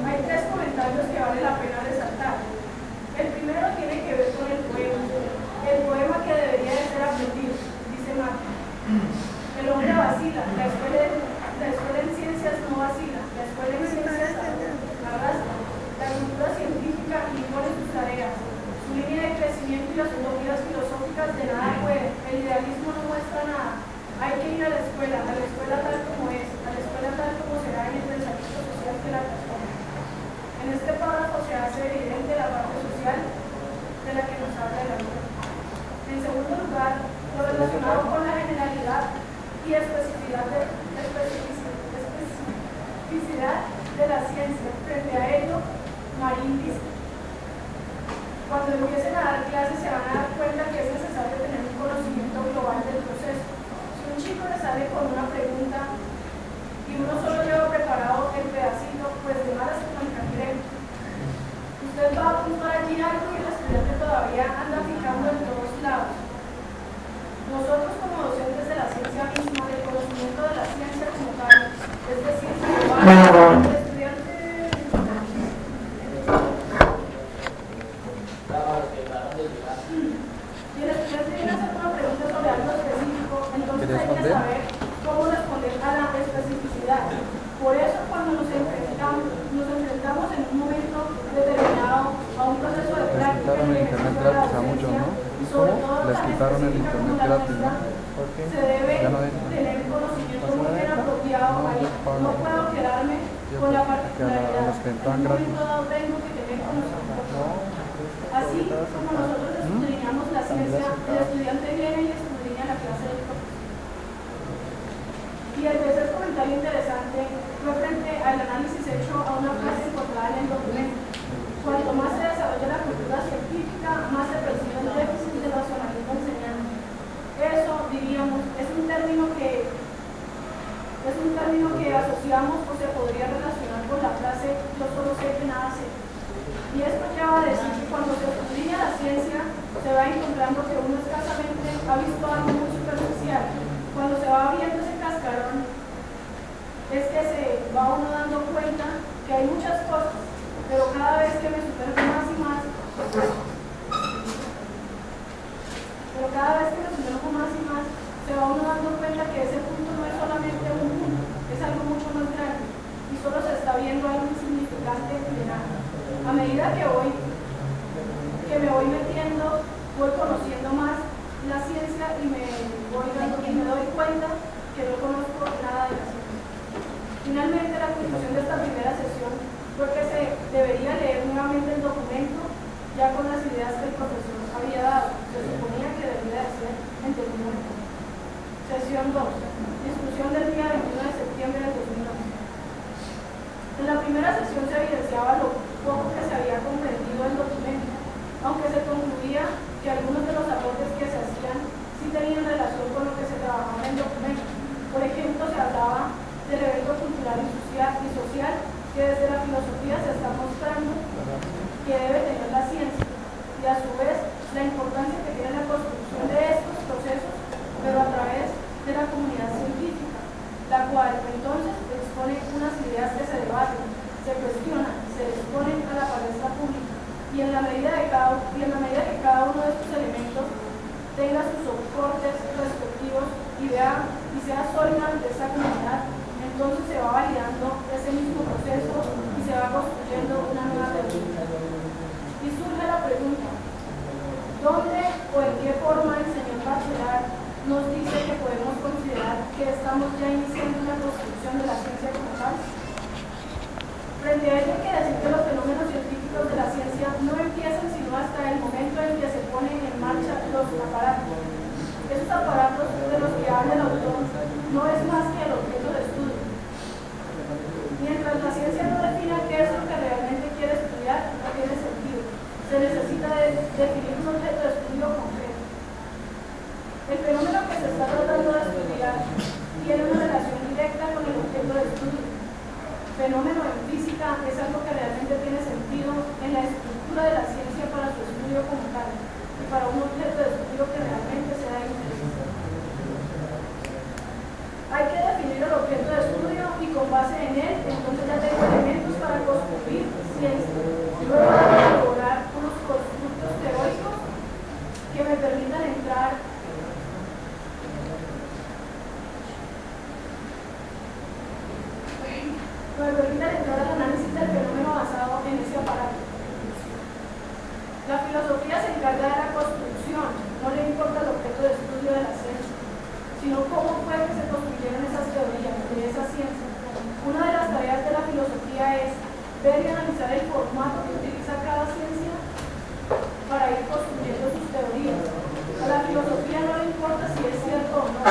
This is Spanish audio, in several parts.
hay tres comentarios que vale la pena resaltar. El primero tiene que ver con el poema que debería de ser aprendido, dice Marta. El hombre vacila, la escuela en ciencias no vacila, la escuela en ciencias arrastra, la cultura científica impone sus tareas, su línea de crecimiento y las utopías filosóficas de nada puede, el idealismo no muestra nada, hay que ir a la escuela tal como es, a la escuela tal como será en el pensamiento social que la transforma. En este párrafo se hace evidente la parte social de la que nos habla el autor. En segundo lugar, lo relacionado con la generalidad y especificidad de la ciencia. Frente a ello, Marín dice: cuando empiecen a dar clases se van a dar cuenta que es necesario tener un conocimiento global del proceso. Si un chico le sale con una pregunta y uno solo lleva preparado el pedacito, pues de malas se cangrejo. Usted va a apuntar allí algo y el estudiante todavía anda picando en todos lados. Nosotros como docentes de la ciencia misma, del conocimiento de la ciencia como tal, es decir, el estudiante viene a hacer una pregunta sobre algo específico, entonces hay que saber cómo responder a la especificidad. Por eso cuando nos enfrentamos en un momento determinado a un proceso de práctica en el ejercicio de la docencia, sobre todo la quitaron el internet gratis, ¿no? Se debe tener conocimiento muy bien apropiado ahí. No puedo quedarme con la particularidad. En un momento dado tengo que tener conocimiento. Así como nosotros escudriñamos la ciencia, el estudiante viene y escudriña la clase del profesor. Y el tercer comentario interesante fue frente al análisis hecho a una frase encontrada en el documento. Cuanto más se desarrolla la cultura científica, más se percibe el déficit del racionalismo enseñante. Eso, diríamos, es un término que asociamos o se podría relacionar con la frase yo solo sé que nada sé. Y esto lleva a decir que cuando se estudia la ciencia, se va encontrando que uno escasamente ha visto algo muy superficial. Cuando se va abriendo ese cascarón, es que se va uno dando cuenta que hay muchas cosas, pero cada vez que me sumerjo más y más, se va uno dando cuenta que ese punto no es solamente un punto, es algo mucho más grande, y solo se está viendo algo insignificante de nada. A medida que me voy metiendo, voy conociendo más la ciencia y me doy cuenta que no conozco nada de la ciencia. Finalmente, la conclusión de esta primera sesión fue que se debería leer nuevamente el documento ya con las ideas que el profesor había dado. Se suponía que debía de ser entendido. Sesión 2. Discusión del día 21 de septiembre de 2011. En la primera sesión se evidenciaba lo poco que se había comprendido del documento, aunque se concluía que algunos de los aportes que se hacían sí tenían relación con lo que se trabajaba en el documento. Por ejemplo, se hablaba del evento cultural y social que desde la filosofía se está mostrando que debe tener la ciencia, y a su vez la importancia que tiene la construcción de estos procesos, pero a través de la comunidad científica, la cual entonces expone unas ideas que se debaten, se cuestionan, se exponen a la palestra pública, y en la medida que cada uno de estos elementos tenga sus soportes respectivos y sea sólida ante esta comunidad, entonces se va validando ese mismo proceso y se va construyendo una nueva teoría. Y surge la pregunta: ¿dónde o en qué forma el señor Bachelard nos dice que podemos considerar que estamos ya iniciando una construcción de la ciencia como tal? Frente a ello hay que decir que los fenómenos científicos de la ciencia no empiezan sino hasta el momento en que se ponen en marcha los aparatos. Esos aparatos de los que habla el autor no es más que el objeto de estudio. Mientras la ciencia no defina qué es lo que realmente quiere estudiar, no tiene sentido. Se necesita definir un objeto de estudio concreto. El fenómeno que se está tratando de estudiar tiene una relación directa con el objeto de estudio. Fenómeno en física es algo que realmente tiene sentido en la estructura de la ciencia para su estudio como tal, y para un objeto de estudio que realmente sea interesante. Hay que definir el objeto de estudio y con base en él, entonces ya tengo elementos para construir analizar el formato que utiliza cada ciencia para ir construyendo sus teorías. A la filosofía no le importa si es cierto o no.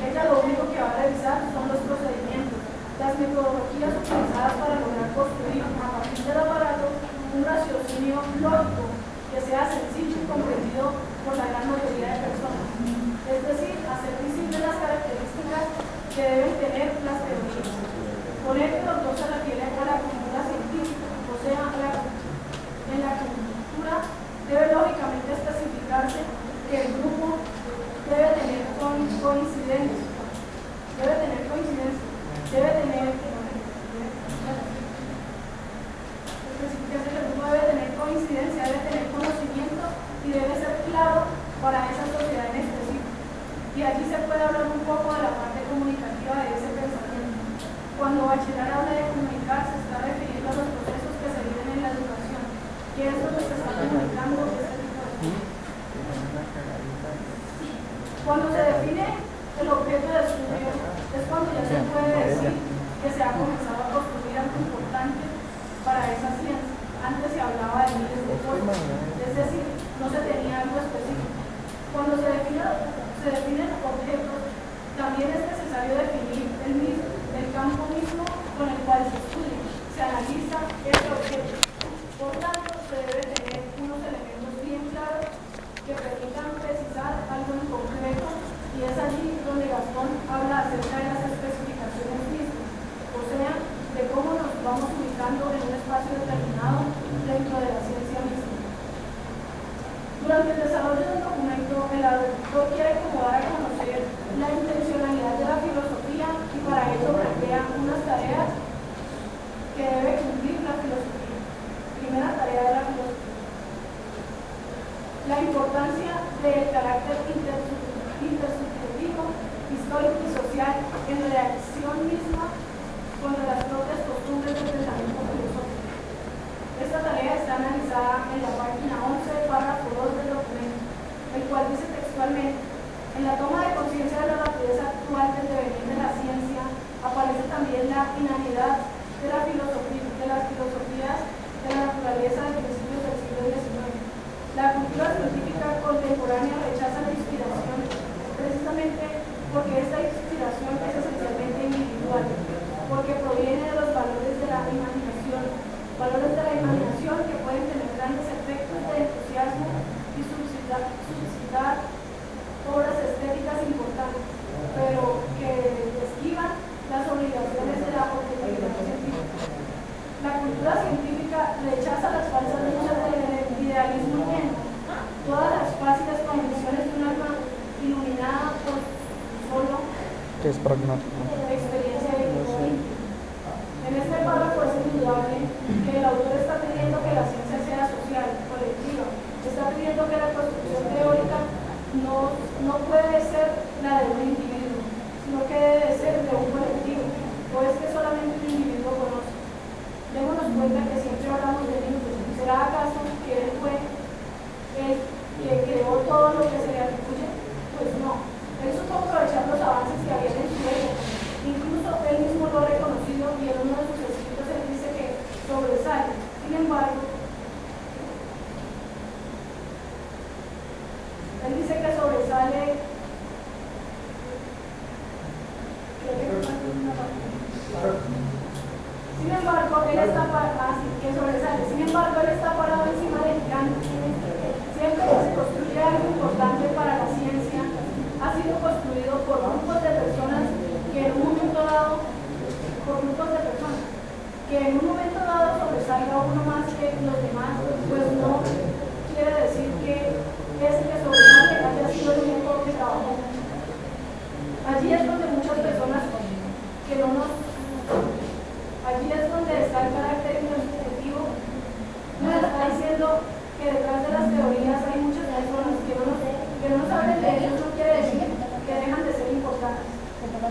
Ella lo único que va a revisar son los procedimientos, las metodologías utilizadas para lograr construir a partir del aparato un raciocinio lógico que sea sencillo y comprendido por la gran mayoría de personas. Es decir, hacer visibles las características que deben tener las teorías. Poner el autor se refiere a la cultura científica, o sea, en la cultura debe lógicamente especificarse que el grupo debe tener coincidencia, debe tener conocimiento y debe ser claro para esa sociedad en específico. Y allí se puede hablar un poco de la parte comunicativa de ese pensamiento. Cuando Bachelard habla de comunicar, se está refiriendo a los procesos que se viven en la educación, que es donde se está comunicando ese tipo de cosas. Cuando se define el objeto de estudio, es cuando ya se puede decir que se ha comenzado a construir algo importante para esa ciencia. Antes se hablaba de miles de cosas, es decir, no se tenía algo específico. Cuando se definen objetos, también es necesario definir el campo mismo con el cual se estudia, se analiza ese objeto. Por tanto, se debe tener unos elementos bien claros que permitan precisar algo en concreto, y es allí donde Gastón habla acerca de las especificaciones mismas, o sea, de cómo nos vamos ubicando en un espacio determinado dentro de la ciencia misma. Durante el desarrollo del documento, el autor quiere como dar a conocer la intencionalidad de la filosofía y para ello plantea unas tareas que debe cumplir la filosofía. Primera tarea de la filosofía: la importancia del carácter intersubjetivo, histórico y social en reacción misma contra las propias costumbres del pensamiento filosófico. Esta tarea está analizada en la página 11, párrafo 2 del documento, el cual dice textualmente: en la toma de conciencia de la rapidez actual del devenir de la ciencia, aparece también la inanidad de las filosofías de la naturaleza de principios del siglo XIX. La cultura científica contemporánea rechaza la inspiración, precisamente porque esta inspiración es esencialmente individual, porque proviene de los valores de la imaginación que pueden tener grandes efectos de entusiasmo y suscitar obras estéticas importantes, pero que esquivan las obligaciones de la objetividad científica. La cultura científica rechaza las falsas luchas del idealismo ingenuo, todas las fáciles convicciones de un alma iluminada por solo experiencia de vida. En este párrafo es indudable que el autor está pidiendo que la ciencia sea social, colectiva, está pidiendo que la construcción teórica no puede ser la de un individuo, sino que debe ser de un colectivo, o es que solamente un individuo conoce. Démonos cuenta que siempre hablamos de Newton. ¿Será acaso que él fue el que creó todo lo que se le atribuye? Pues no. Él supo aprovechar los avances que había en su época. Incluso él mismo lo ha reconocido y en uno de sus escritos él dice que sobresale. Sin embargo, él dice que sobresale. Sin embargo, él está parado encima del gigante. Siempre que se construye algo importante para la ciencia, ha sido construido por grupos de personas que en un momento dado sobresalga uno más que los demás, pues no quiere decir que ese que sobresale haya sido el único que trabajó. Allí es donde muchas personas allí es donde está el carácter intersubjetivo. Nos está diciendo que detrás de las teorías hay muchas personas que no saben de ellos, no quiere decir que dejan de ser importantes.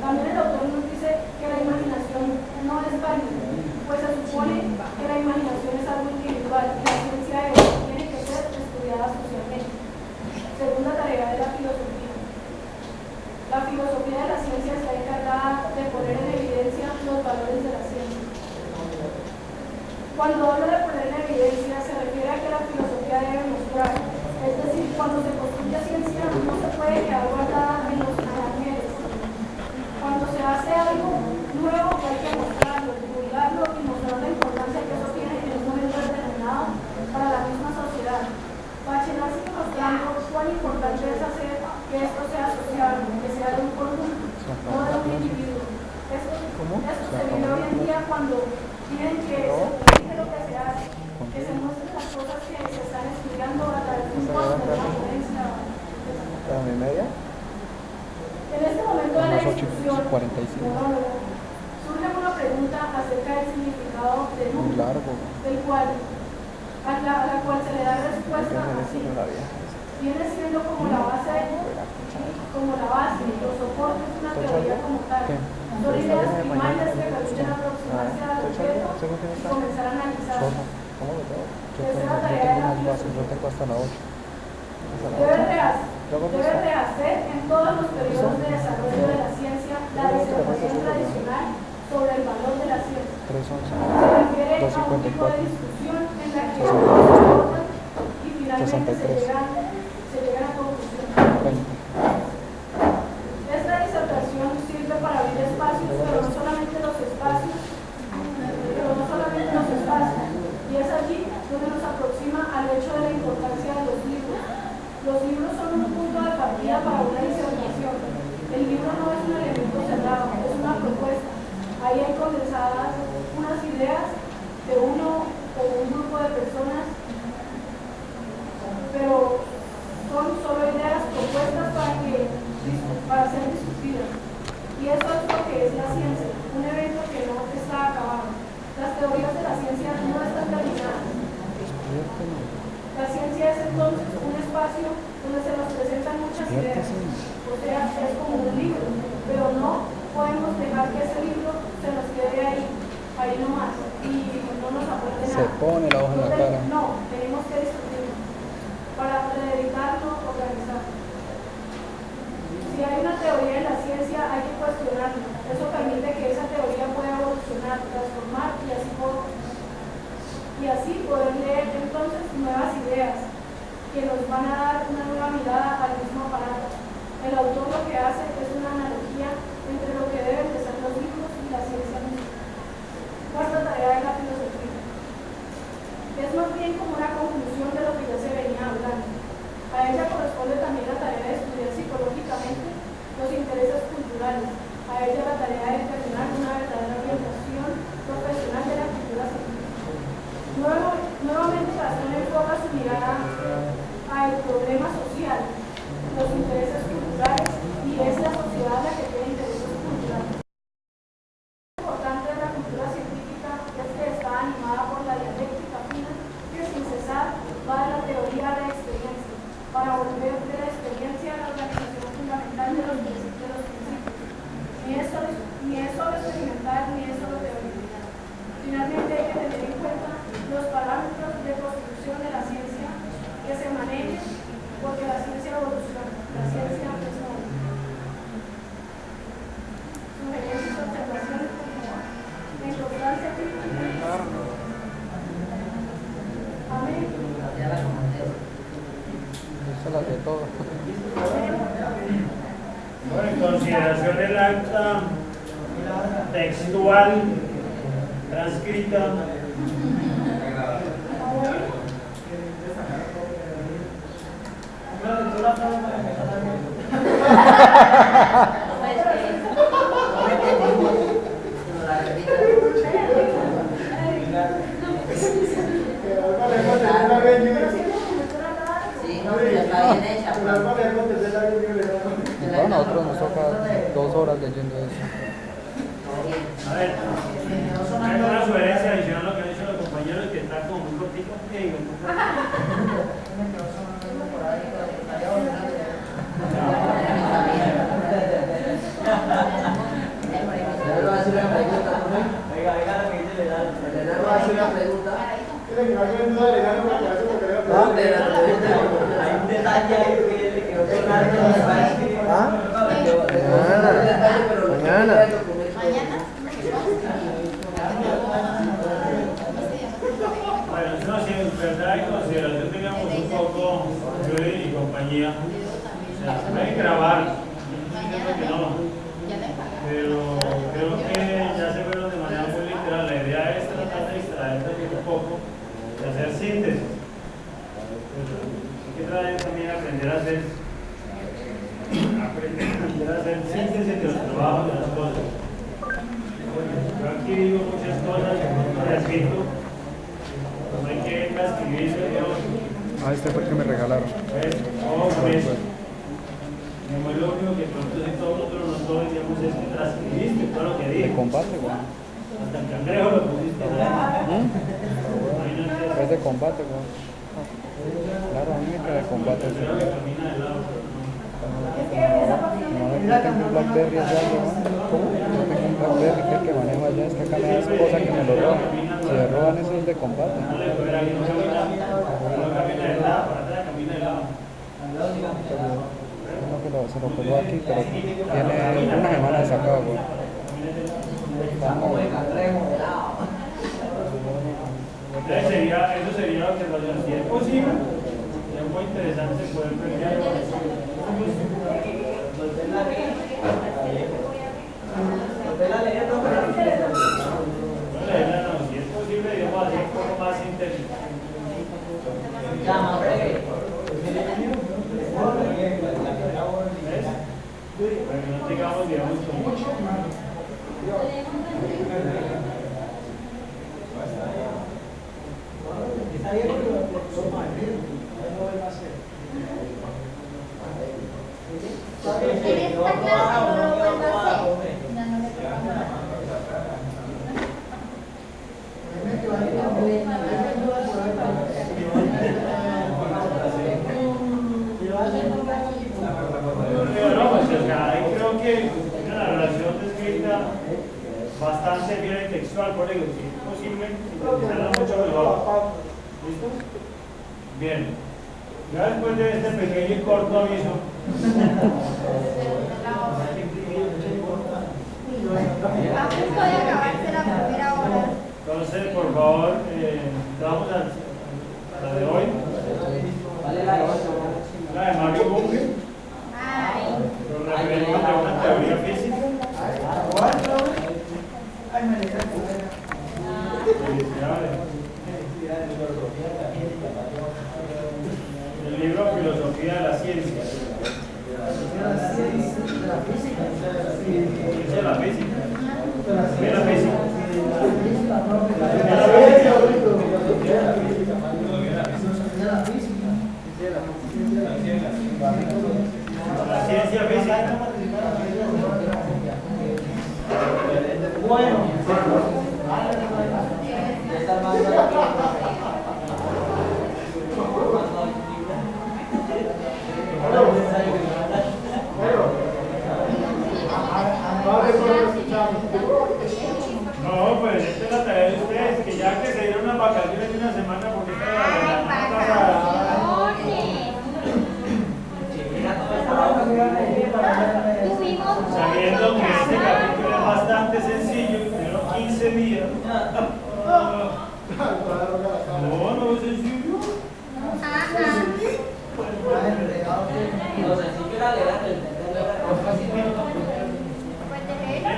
También el autor nos dice que la imaginación no es válida, pues se supone que la imaginación es algo individual y la ciencia de hoy tiene que ser estudiada socialmente. Segunda tarea de la filosofía. La filosofía de la ciencia está encargada de poner en evidencia los valores de la ciencia. Cuando habla de poner en evidencia se refiere a que la filosofía debe mostrar. Es decir, cuando se construye ciencia no se puede quedar guardada en los anaqueles. Cuando se hace algo nuevo hay que mostrarlo, divulgarlo y mostrar la importancia que eso tiene en un momento determinado para la misma sociedad. Bachelor sigue mostrando cuán importante es hacer que esto sea social, que sea de un conjunto, no de un individuo. Esto se vive hoy en día cuando quieren que se publique lo que se hace, que se muestren las cosas que se están estudiando a través de un post, de una ponencia. En este momento de la discusión, surge una pregunta acerca del significado del mundo, a la cual se le da respuesta así. Viene siendo como la base, los soportes de una teoría como tal. Son ideas primarias que permiten aproximarse al objeto y comenzar a analizarlo. Esa es la tarea de la filosofía. Debe rehacer en todos los periodos de desarrollo de la ciencia la disertación tradicional sobre el valor de la ciencia. Se refiere a un tipo de discusión en la que se abordan y finalmente se llegan a conclusiones. Esta disertación sirve para abrir espacios, pero no solamente los espacios, y es allí donde nos aproxima al hecho de la importancia de los libros. Los libros son un punto de partida para una disertación. El libro no es un elemento cerrado, es una propuesta. Ahí hay condensadas unas ideas de uno o un grupo de personas, pero son solo ideas propuestas para ser discutidas. Y eso es lo que es la ciencia, un evento que no está acabado. Las teorías de la ciencia no están terminadas. La ciencia es entonces un espacio donde se nos presentan muchas ideas. O sea, es como un libro, pero no podemos dejar que ese libro se nos quede ahí nomás y no nos aporte nada. Se pone la hoja en la cara. No, tenemos que discutirlo para reeditarlo, organizarlo. Si hay una teoría en la ciencia, hay que cuestionarla. Eso permite que esa teoría pueda evolucionar, transformar y así poder leer entonces nuevas ideas que nos van a dar una nueva mirada al mismo aparato. El autor lo que hace es una analogía entre lo que deben de ser los libros y la ciencia misma. Cuarta tarea de la filosofía. Es más bien como una conclusión de lo que ya se venía hablando. A ella corresponde también la tarea de estudiar psicológicamente los intereses culturales. A ella la tarea de determinar una verdadera orientación profesional de la cultura científica. Nuevamente Gastón enfoca su mirada al problema social, los intereses culturales, y es la sociedad la que tiene intereses culturales. Lo importante de la cultura científica es que está animada por la dialéctica fina que sin cesar va de la teoría a la experiencia, para volver de la experiencia a la organización fundamental de los principios. Ni es solo experimental, ni es solo teórico. Finalmente hay que tener en cuenta los parámetros de construcción de la ciencia que se manejen, porque la ciencia evoluciona, la ciencia es nueva. Sugerencias y observaciones en constancia crítica. Amén. Eso es la de todo. Bueno, en consideración del acta textual transcrita, Bueno, a nosotros nos toca 2 horas leyendo eso. a ver, hay una sugerencia adicional a lo que han dicho los compañeros que está como muy cortito. Mañana. Bueno, no, sí, en verdad y consideración teníamos un poco, yo y compañía. O sea, hay que grabar, no que no. Pero creo que ya se fueron de manera muy literal. La idea es tratar de distraer también un poco, de hacer síntesis. Hay que también aprender a hacer síntesis de los trabajos, de las cosas. Yo aquí digo muchas cosas, por escrito, no hay que transcribirse, Dios. Ah, este fue el que me regalaron. Pues, no es lo único que pronto si todos nosotros no todos digamos es que transcribiste todo lo que dije. De combate, weón. Hasta el cangrejo lo pusiste. Es de combate, weón. Claro, a mí me queda de combate. Creo que camina de lado. No, aquí tengo un Blackberry allá, weón. ¿Cómo? Yo tengo un Blackberry que es el que manejo allá. Es que acá me da esposa que me lo roban. Si me roban eso es de combate. No le puede aquí no camina de lado, para atrás camina de lado. Uno que se lo pegó aquí, pero tiene una semana de sacado, weón. Eso sería lo que si es posible, es muy interesante poder premiar. Si es posible, digamos, hacer un poco más sintético. Para que no tengamos, digamos, como mucho. Ahí creo que una narración descrita bastante bien y textual, por ello, si es posible, sintetizarla mucho mejor. ¿Listo? Bien. Ya después de este pequeño y corto aviso, entonces, por favor, vamos a la de hoy. La de Mario Bunge. Los referentes de una teoría física. Felicidades. El libro Filosofía de la Ciencia. Ciencia de la física. De la física. La ciencia física. Bueno. No, pues esta es la tarea de ustedes, que ya que se dieron unas vacaciones de una semana, porque esta es la sabiendo que este capítulo es bastante sencillo, primero 15 días. No es sencillo.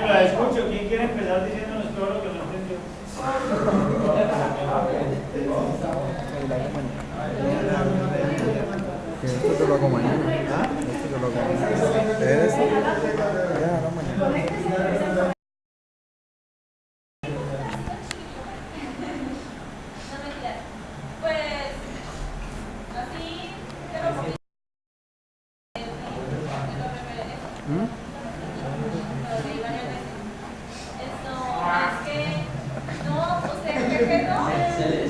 La escucho, ¿quién quiere empezar diciéndonos todo lo que no entendió? Que esto te lo hago mañana. Esto te lo hago mañana. ¿Eres? Ya, no mañana.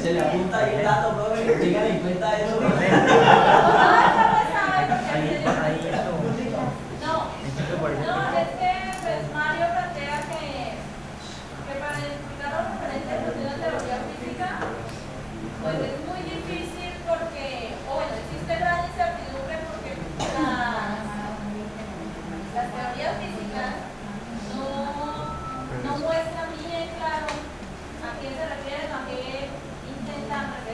Se le apunta ahí el dato, ¿no? Tengan en cuenta eso. No muestra bien claro a quién se refieren, a qué intentan referirse.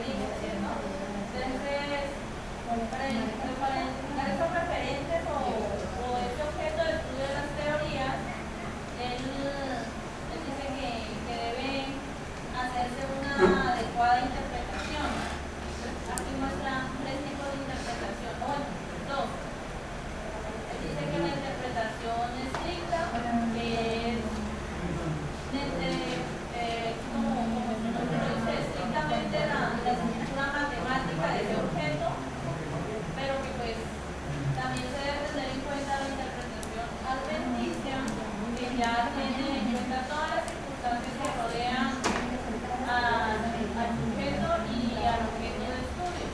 adecuada interpretación. Aquí muestra 3 tipos de interpretación, o bueno, 2. Dice que la interpretación estricta es como su nombre lo dice, estrictamente la estructura matemática de ese objeto, pero que pues también se debe tener en cuenta la interpretación adventicia, que ya tiene en cuenta todas las circunstancias que rodean al sujeto y al objeto de estudio.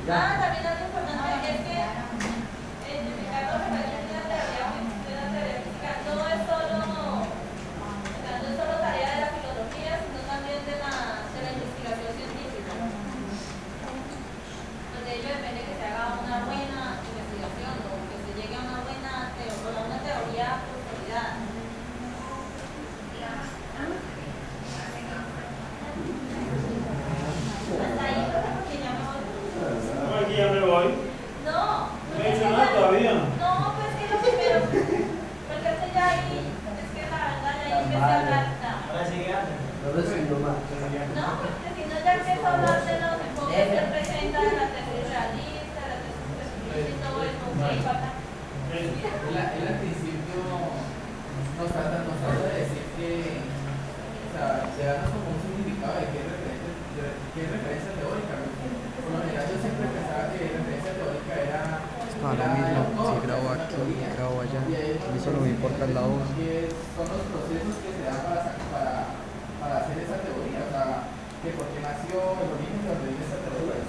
También algo importante es que identificar los referentes de la teoría física no es solo tarea de la filosofía, sino también de la investigación científica. Pues de ello depende que se haga una buena investigación o que se llegue a una buena teoría consolidada. Hasta ahí, porque ya me voy. Aquí ya me voy. No, No he hecho nada todavía. no, pues que lo primero, porque es que ya ahí, es que la verdad ya ahí empecé a hablar. Ahora sigue no recibió más. No, porque si no ya empiezo a hablar de los enfoques que presenta de la tesis realista, de la tesis prescriptiva y todo eso, que falta. Él al principio nos trata de decir que, o sea, se da como un significado de qué es referencia teórica. Por lo general yo siempre pensaba que referencia teórica era lo mismo, si grabo aquí, grabo allá, y eso no me importa el lado. son los procesos que se dan para hacer esa teoría, o sea, que por qué nació el origen de donde viene esa teoría.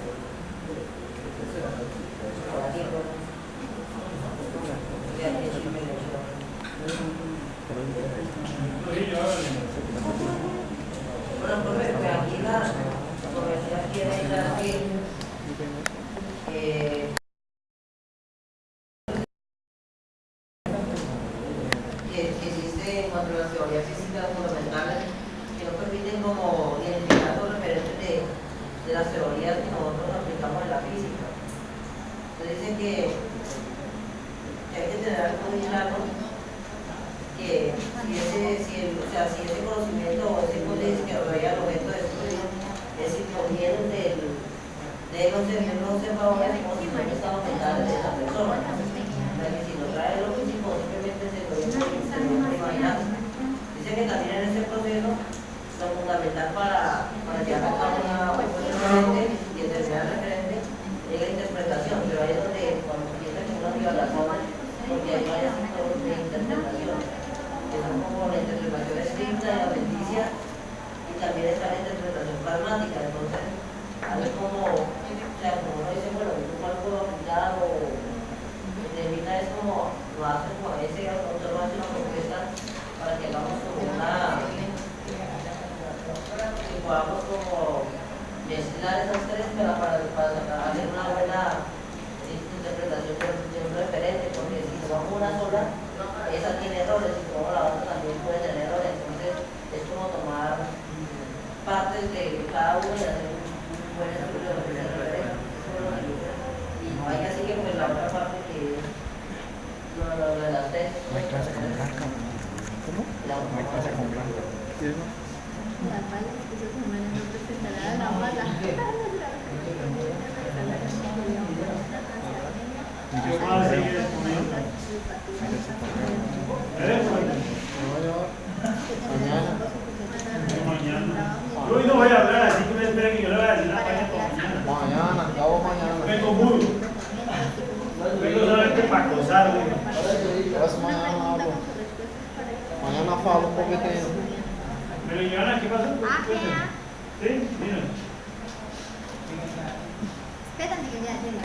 Bueno, profe, pues aquí la universidad quiere dar que existe en cuanto a las teorías físicas fundamentales que nos permiten como identificar los referentes de las teorías que nosotros aplicamos en la física. Entonces dicen que hay que tener algo muy claro que si ese conocimiento o ese hipótesis que rodea el objeto de estudio es proviene de los observadores como si fueran estados mentales de esa persona. O sea que si nos trae lo físico simplemente se lo imaginar. Dice que también en ese proceso lo fundamental para llevar a cabo una referente y determinar referente es la interpretación, pero ahí es donde cuando piensa que uno lleva la zona, porque hay varios tipos de interpretación, que son como la interpretación estricta y adventicia, y también está la interpretación pragmática. Entonces, a ver como uno dice, bueno, ¿cuál puedo aplicar? O determina es como lo hacen como a veces, nosotros hacemos una propuesta para que hagamos como que podamos como mezclar esas tres para hacer una buena interpretación de un referente, porque si tomamos una sola, esa tiene errores, si tomamos la otra también puede tener errores. Entonces es como tomar partes de cada uno y hacer un buen estudio de lo que se refiere. Y hay así que pues la otra parte que es lo de las tres. No hay clase con Blanca. ¿Cómo? No hay clase con Blanca. ¿Sí eso? Las balas que se toman no presentarán la bala. Mañana. Yo hoy no voy a hablar, así que me esperen que yo le voy a decir la página por mañana. Mañana, acabo mañana. Vengo mudo. Vengo solamente para acosar. Mañana hablo. Mañana falo un poquitino. Pero Joana, ¿qué pasó? ¿Sí? Mira. Espérate que ya llega.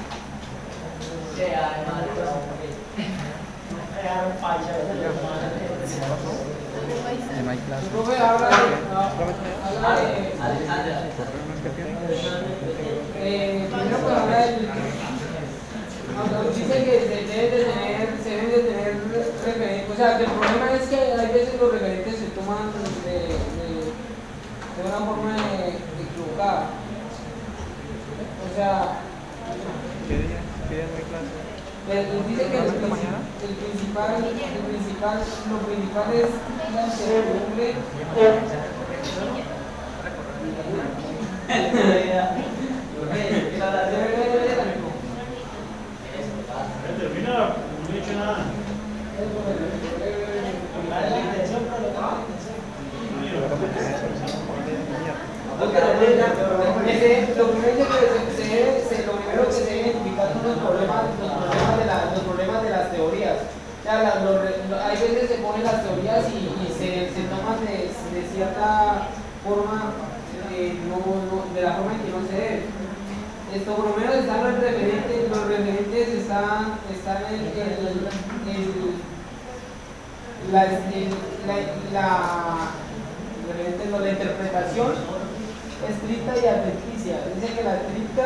No hay clase. Profe, habla primero pues habla del... Dice que se deben de tener referentes, o sea, que el problema es que hay veces los referentes se toman de una forma equivocada. O sea... ¿Qué día no hay clase? Dice que lo principal es la incertidumbre. Termina, no he dicho nada. Lo primero que se debe identificar son los problemas de las teorías. O sea, hay veces se ponen las teorías y se toman de cierta forma, de la forma en que no se debe. Por lo menos están los referentes están la interpretación estricta y adventicia. Dice que la estricta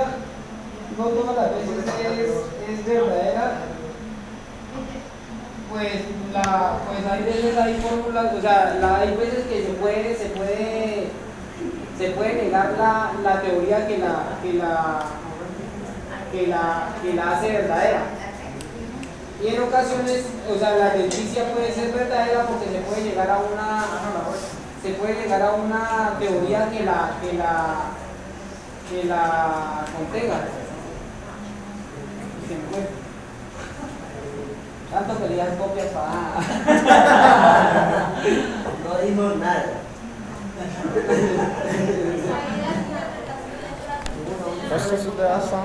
no todas las veces es verdadera, pues hay veces hay fórmulas, o sea, hay veces que se puede negar la teoría que la hace verdadera. Y en ocasiones, o sea, la adventicia puede ser verdadera porque se puede llegar a una teoría que la contenga. Tanto que le das copias para No dijo nada. Estas ideas são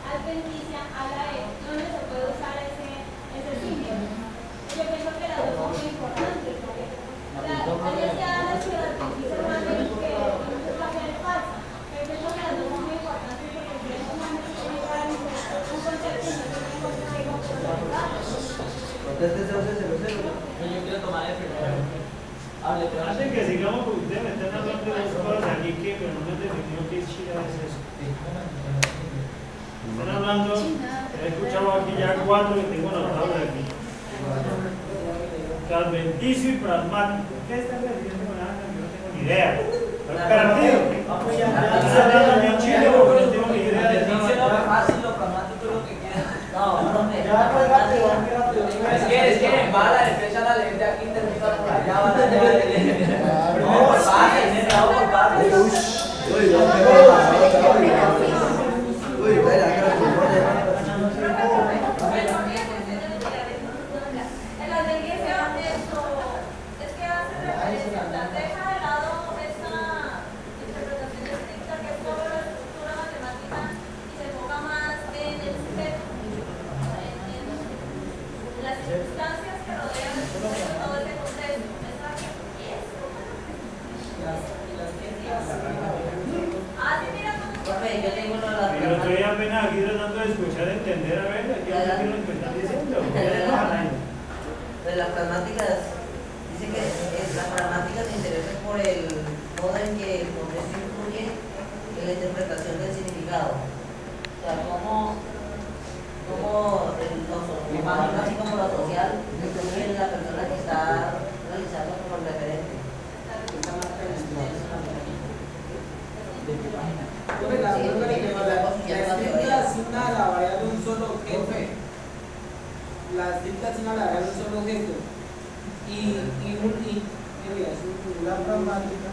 Adventicia habla de dónde se puede usar ese símbolo. Yo pienso que las dos son muy importantes. Hay ideas que la adventicia es más bien que la fe es falsa. Pero pienso que las dos son muy importantes porque si es humanamente que llegar a un concepto y no se encuentra ahí con Yo quiero tomar el primero. Hable, pero Antes que sigamos, porque ustedes me están hablando de dos cosas aquí que pero no me definió qué chida es eso. Están hablando, he escuchado aquí ya 4 que tengo anotado aquí. Adventicio y pragmático. ¿Qué están diciendo con nada? Yo no tengo ni idea. Perdido. Están hablando bien chido porque no tengo ni idea de nada. lo fácil, lo pragmático es lo que quieras. Es que en bala le flecha la ley de aquí termina por allá, van allá. Primero por partes, por partes. En la adventicia esto es que hace referencia, deja de lado esa interpretación estricta que es sobre la estructura matemática y se enfoca más en el sujeto, en las circunstancias que rodean todo ese contexto. Sí, mira cómo. Profe, yo tengo una de las Yo estoy apenas aquí tratando de escuchar, entender, a ver, aquí no entiendo lo que me están diciendo. de las pragmáticas, dice que las pragmáticas se interesan por el modo en que el contexto influye en la interpretación del significado. O sea, cómo lo humano, así como lo social, influye en la persona que está realizando como el referente. La estricta asigna la variable un solo objeto. La estricta asigna la variable un solo objeto. Y la pragmática.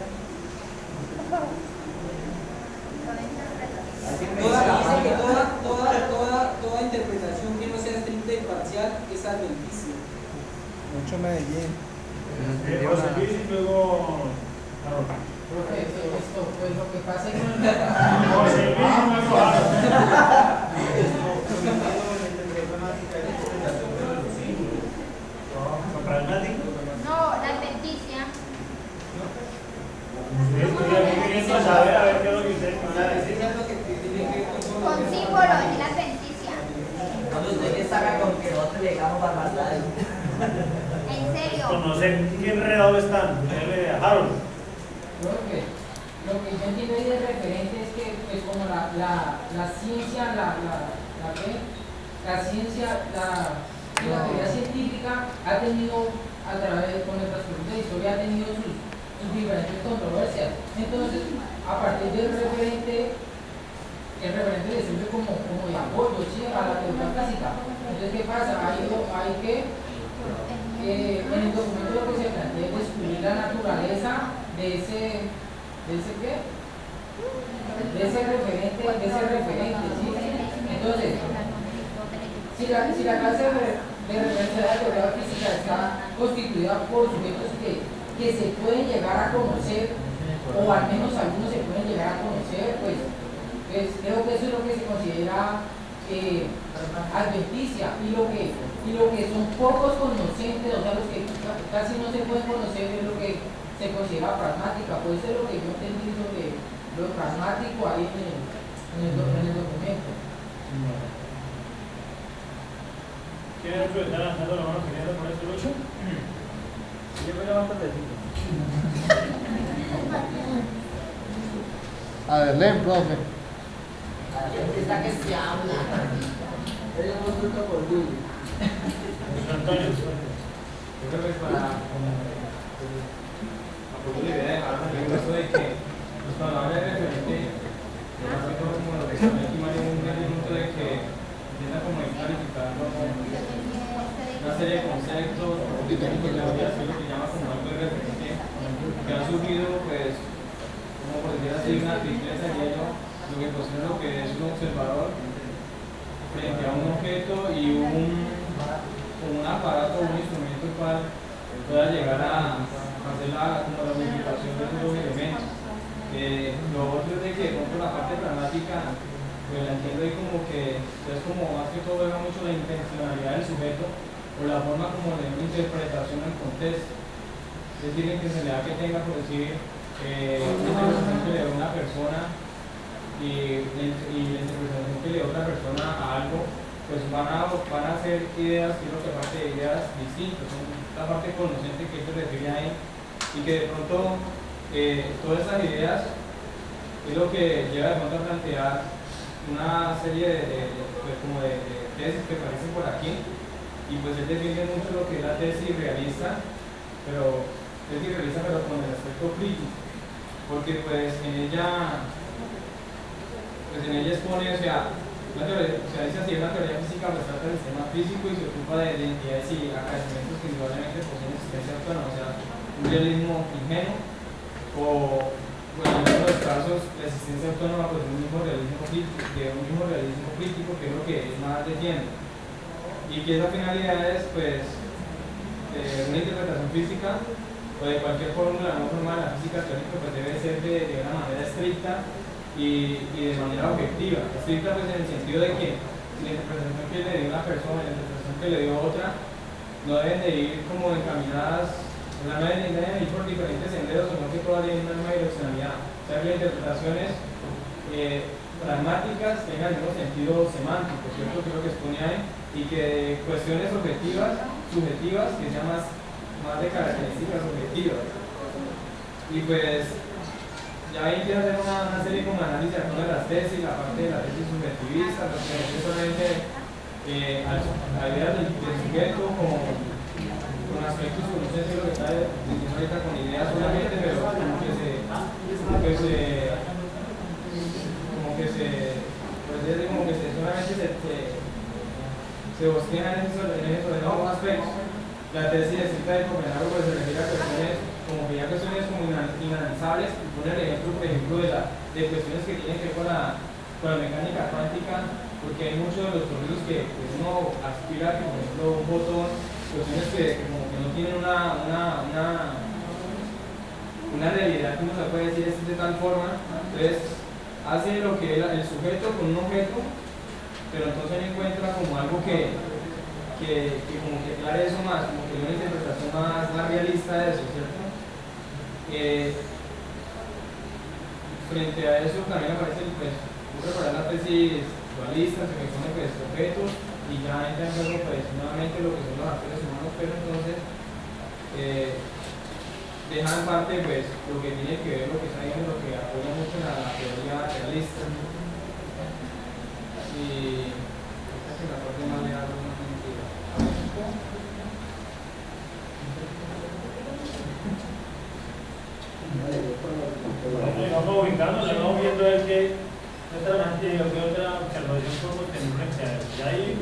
Dice que toda interpretación que no sea estricta y parcial es adventicia. mucho Medellín. José Luis y luego. Profe, esto, pues lo que pasa es que José Luis y luego ¿pragmático? No, la adventicia. Estoy queriendo saber a ver qué es lo que ustedes me van a decir. Con símbolo, es la adventicia. Cuando usted que saca con que nosotros le digamos barbaridades. En serio. Conocer qué enredado están. Harold. Lo que yo entiendo ahí de referente es que pues como la ciencia, la teoría científica ha tenido a través con el transcurso de la historia ha tenido sus diferentes controversias. Entonces, a partir del referente, el referente le sirve como de apoyo, ¿sí?, a la teoría clásica. Entonces, ¿qué pasa? Hay que, en el documento lo que se plantea es descubrir la naturaleza de ese ¿qué? De ese referente, ¿sí? Entonces, si la clase de referencia de la teoría física está constituida por sujetos que se pueden llegar a conocer, o al menos algunos se pueden llegar a conocer, pues creo que eso es lo que se considera adventicia, y lo que son pocos conocentes, o sea, los que casi no se pueden conocer, es lo que se considera pragmática. Puede ser lo que yo entendí sobre lo pragmático ahí en el documento. ¿Quién es el que está lanzando la mano queriendo poner su lucha? Yo voy a levantar de cinco. A ver, leen, profe. Está que se habla. Eres un fruto por Willy. Antonio. Yo creo que es para apoyar la idea de dejar en el caso de que pues, cuando habla de referente, más que todo como lo que se me aquí Mario, un punto de que intenta como clarificar una serie de conceptos o teorías, que es lo que llama como algo de referente, que han surgido, pues, como por decir así, una tripleta de ello, lo que posee lo que es un observador frente a un objeto y un aparato, un instrumento el cual pueda llegar a hacer la multiplicación de esos dos elementos. Lo otro es de que, por ejemplo, la parte pragmática, pues la entiendo ahí como que es como más que todo veo mucho la intencionalidad del sujeto o la forma como de una interpretación del contexto. Es decir, la intencionalidad que tenga, por decir, una interpretación que le da una persona y la interpretación que le da otra persona a algo, pues van a ser ideas, y lo que parte de ideas distintas, son la parte conocente que se refiere ahí, y que de pronto todas esas ideas es lo que lleva de pronto a plantear una serie de tesis que aparecen por aquí, y pues él defiende mucho lo que es la tesis realista, pero con el aspecto crítico, porque pues en ella expone, o sea, dice así, una teoría física pues trata del sistema físico y se ocupa de identidades y acaecimientos que indudablemente poseen existencia autónoma, o sea, un realismo ingenuo, o bueno, en algunos casos la existencia autónoma pues, de un mismo realismo crítico, que es lo que más defiende, y que esa finalidad es pues una interpretación física o de cualquier fórmula no formal de la física teórica pues debe ser de una manera estricta y de manera objetiva. Estricta pues en el sentido de que la interpretación que le dio una persona y la interpretación que le dio otra no deben de ir como encaminadas, o sea, no deben de ir por diferentes senderos, sino que todas tienen una misma direccionalidad. O sea, que las interpretaciones pragmáticas tengan el mismo sentido semántico, ¿cierto? Que es lo que expone ahí, y que cuestiones objetivas, subjetivas, que sean más de características objetivas. Y pues ya ahí quiero hacer una serie como análisis de todas las tesis, la parte de la tesis subjetivista, lo que se refiere solamente a la idea del sujeto con aspectos conocentes de lo que está diciendo ahorita con ideas solamente, pero como que se bosqueja en esos aspectos. La tesis de cita de Copenhague pues, se refiere a cuestiones como que ya cuestiones como inanalizables, y pone el ejemplo, por ejemplo, de cuestiones que tienen que ver con la mecánica cuántica, porque hay muchos de los procesos que pues, uno aspira, que por ejemplo un botón, cuestiones que como que no tienen una realidad que uno se puede decir es de tal forma, entonces hace lo que el sujeto con un objeto, pero entonces él encuentra como algo que como que aclare eso más, como que una interpretación más realista de eso, ¿cierto? Frente a eso también aparece pues, preparar la tesis dualista, que pone pues, objetos, y ya entra en juego pues, nuevamente lo que son los actores humanos, pero entonces dejan parte pues, lo que tiene que ver, lo que está diciendo, lo que apoya mucho en la teoría realista. Y esta es la parte más leal de una mentira. ubicando, le vamos viendo el que otra observación podemos tener frente a eso. Y ahí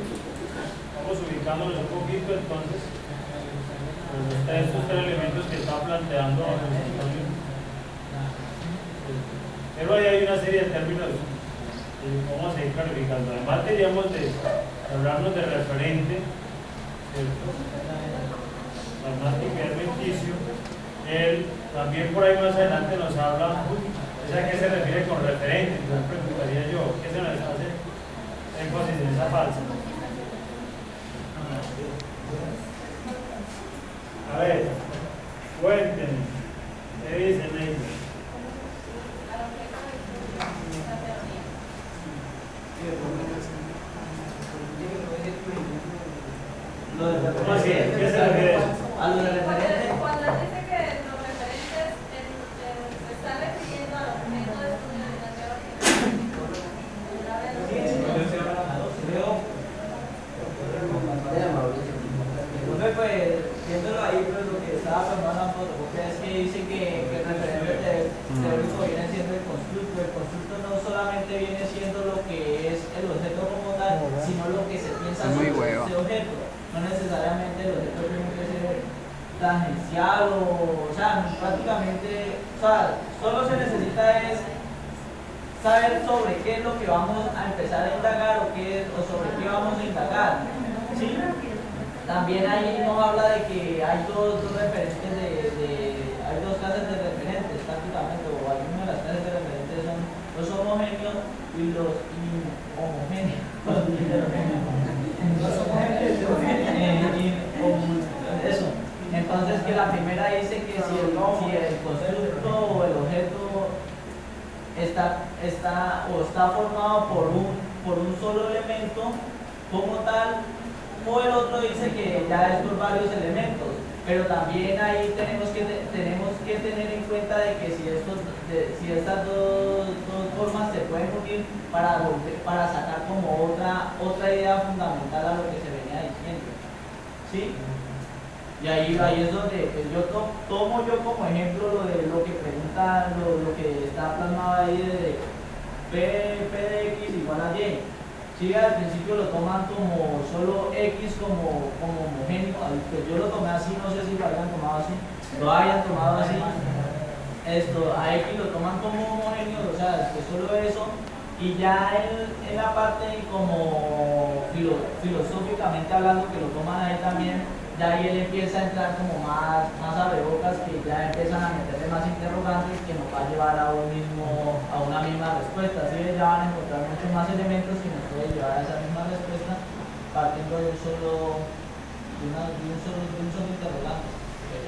vamos ubicándolos un poquito, entonces, estos tres elementos que está planteando Antonio. Pero ahí hay una serie de términos y vamos a seguir clarificando. Además, teníamos de hablarnos de referente, ¿cierto? Pragmática y adventicio. Él también por ahí más adelante nos habla, ¿a qué se refiere con referente? Entonces preguntaría yo, ¿qué se nos hace énfasis en esa falsa? A ver, cuéntenme, ¿qué dicen ellos? ¿Cómo así? ¿Qué se refiere? A lo de referente. Cuando dice que los referentes se está refiriendo al objeto de estudio de la teoría. Pues, viéndolo ahí, pues lo que estaba formando la foto, porque es que dice que el referente teórico viene siendo el constructo. El constructo no solamente viene siendo lo que es el objeto como tal, sino lo que se piensa sobre ese objeto. No necesariamente el objeto tiene que ser tangencial o sea, prácticamente, o sea, solo se necesita es saber sobre qué es lo que vamos a empezar a indagar o sobre qué vamos a indagar, ¿sí? También ahí nos habla de que hay dos referentes hay dos clases de referentes prácticamente, o algunas de las clases de referentes son los homogéneos y los inhomogéneos. Eso. Entonces que la primera dice que si el constructo o el objeto está formado por un solo elemento como tal, o el otro dice que ya es por varios elementos. Pero también ahí tenemos que tener en cuenta de que si estas dos formas se pueden unir para sacar como otra idea fundamental a lo que se venía diciendo, ¿sí? Y ahí es donde pues, yo tomo como ejemplo lo que pregunta, lo que está plasmado ahí de P de X igual a Y. Sí, al principio lo toman como solo X como homogéneo, pues yo lo tomé así, no sé si lo hayan tomado así, lo hayan tomado así, a X lo toman como homogéneo, o sea, pues solo eso, y ya en la parte como filosóficamente hablando, que lo toman ahí también, ya ahí él empieza a entrar como más abrebocas, que ya empiezan a meterle más interrogantes que nos va a llevar a una misma respuesta. Así ya van a encontrar muchos más elementos que nos pueden llevar a esa misma respuesta partiendo de un solo interrogante.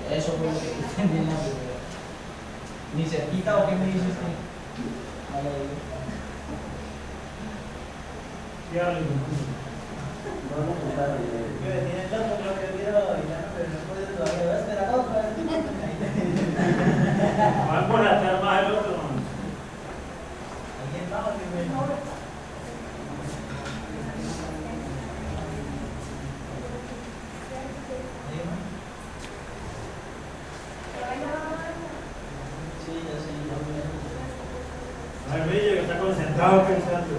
Eso fue lo que entendí en la primera. ¿Ni cerquita o qué me dice usted? Vale, digo. Sí, hablen. Vamos a contar. Tiene tanto que lo que quiero y ya no puede todavía. ¿Ves? Espera, no, van por atrás más el otro. ¿Alguien más? ¿Alguien más? Sí, ya sé. Al bello que está concentrado pensando.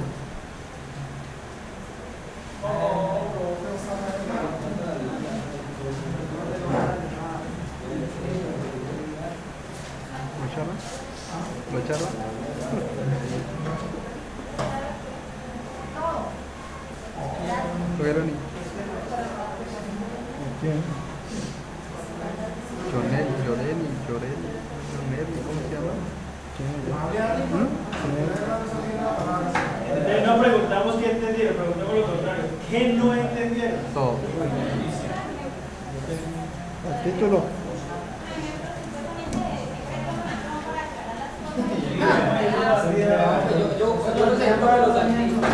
¿Lo charla? ¿Tuvieron? ¿Quién? Lloreni, ¿cómo se llama? Entonces no preguntamos qué entendieron, preguntamos lo contrario. ¿Qué no entendieron? Todo. El título. Yo no sé para los artistas.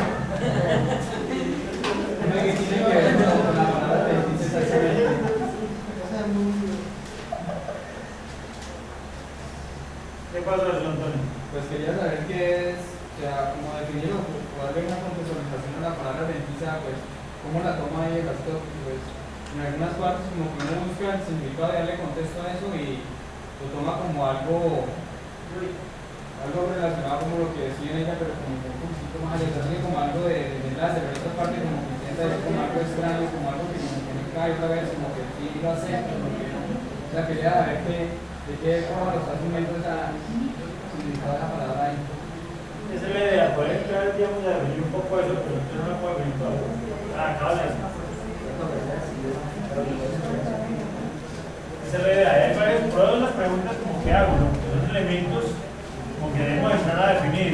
¿Qué pasa, Antonio? Pues quería saber qué es, o sea, como definir o darle una contextualización a la palabra adventista, pues, cómo la toma ahí el actor, pues, en algunas partes como que uno busca el significado de darle contexto a eso y lo toma como algo relacionado lo acepto, o sea, quería saber de qué forma lo está asumiendo esa significado esa palabra ahí. Esa es la idea, poder entrar, digamos, a definir un poco eso, pero usted no me puede venir todo. Acaba de decir. Esa es la idea. Hay varias pruebas, las preguntas como que hago, ¿no? Que son elementos como que debemos entrar a definir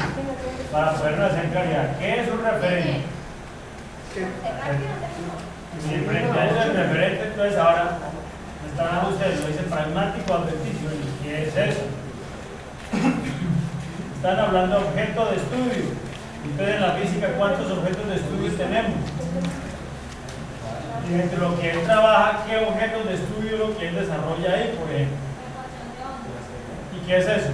para podernos hacer claridad. ¿Qué es un referente? Si el referente es el referente, entonces ahora están ustedes, lo dicen pragmático adverticio. ¿Y qué es eso? Están hablando de objeto de estudio. Ustedes en la física, ¿cuántos objetos de estudio tenemos? Y entre lo que él trabaja, ¿qué objetos de estudio lo que él desarrolla ahí, por ejemplo? ¿Y qué es eso?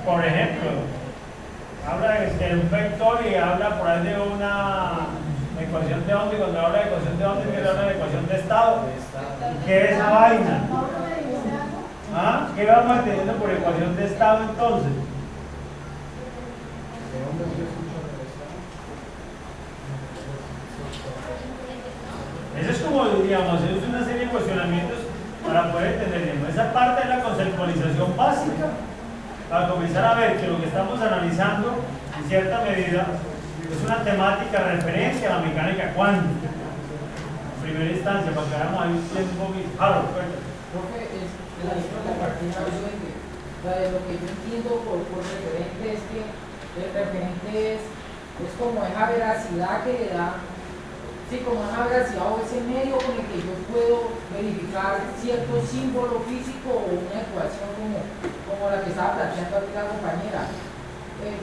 Por ejemplo, habla de un vector y habla por ahí de una ecuación de onda, y cuando habla de ecuación de onda, ¿qué habla de ecuación de estado? ¿Y qué es esa vaina? ¿Ah? ¿Qué vamos entendiendo por ecuación de estado entonces? Eso es como, digamos, es una serie de cuestionamientos para poder entender esa parte de la conceptualización básica, para comenzar a ver que lo que estamos analizando en cierta medida es una temática referente a la mecánica cuántica en primera instancia, para que hagamos ahí un tiempo claro. Creo que es la partida de lo que yo entiendo por referente es que el referente es como esa veracidad que le da, sí, como esa veracidad o ese medio con el que yo puedo verificar cierto símbolo físico o una ecuación como la que estaba planteando aquí la compañera.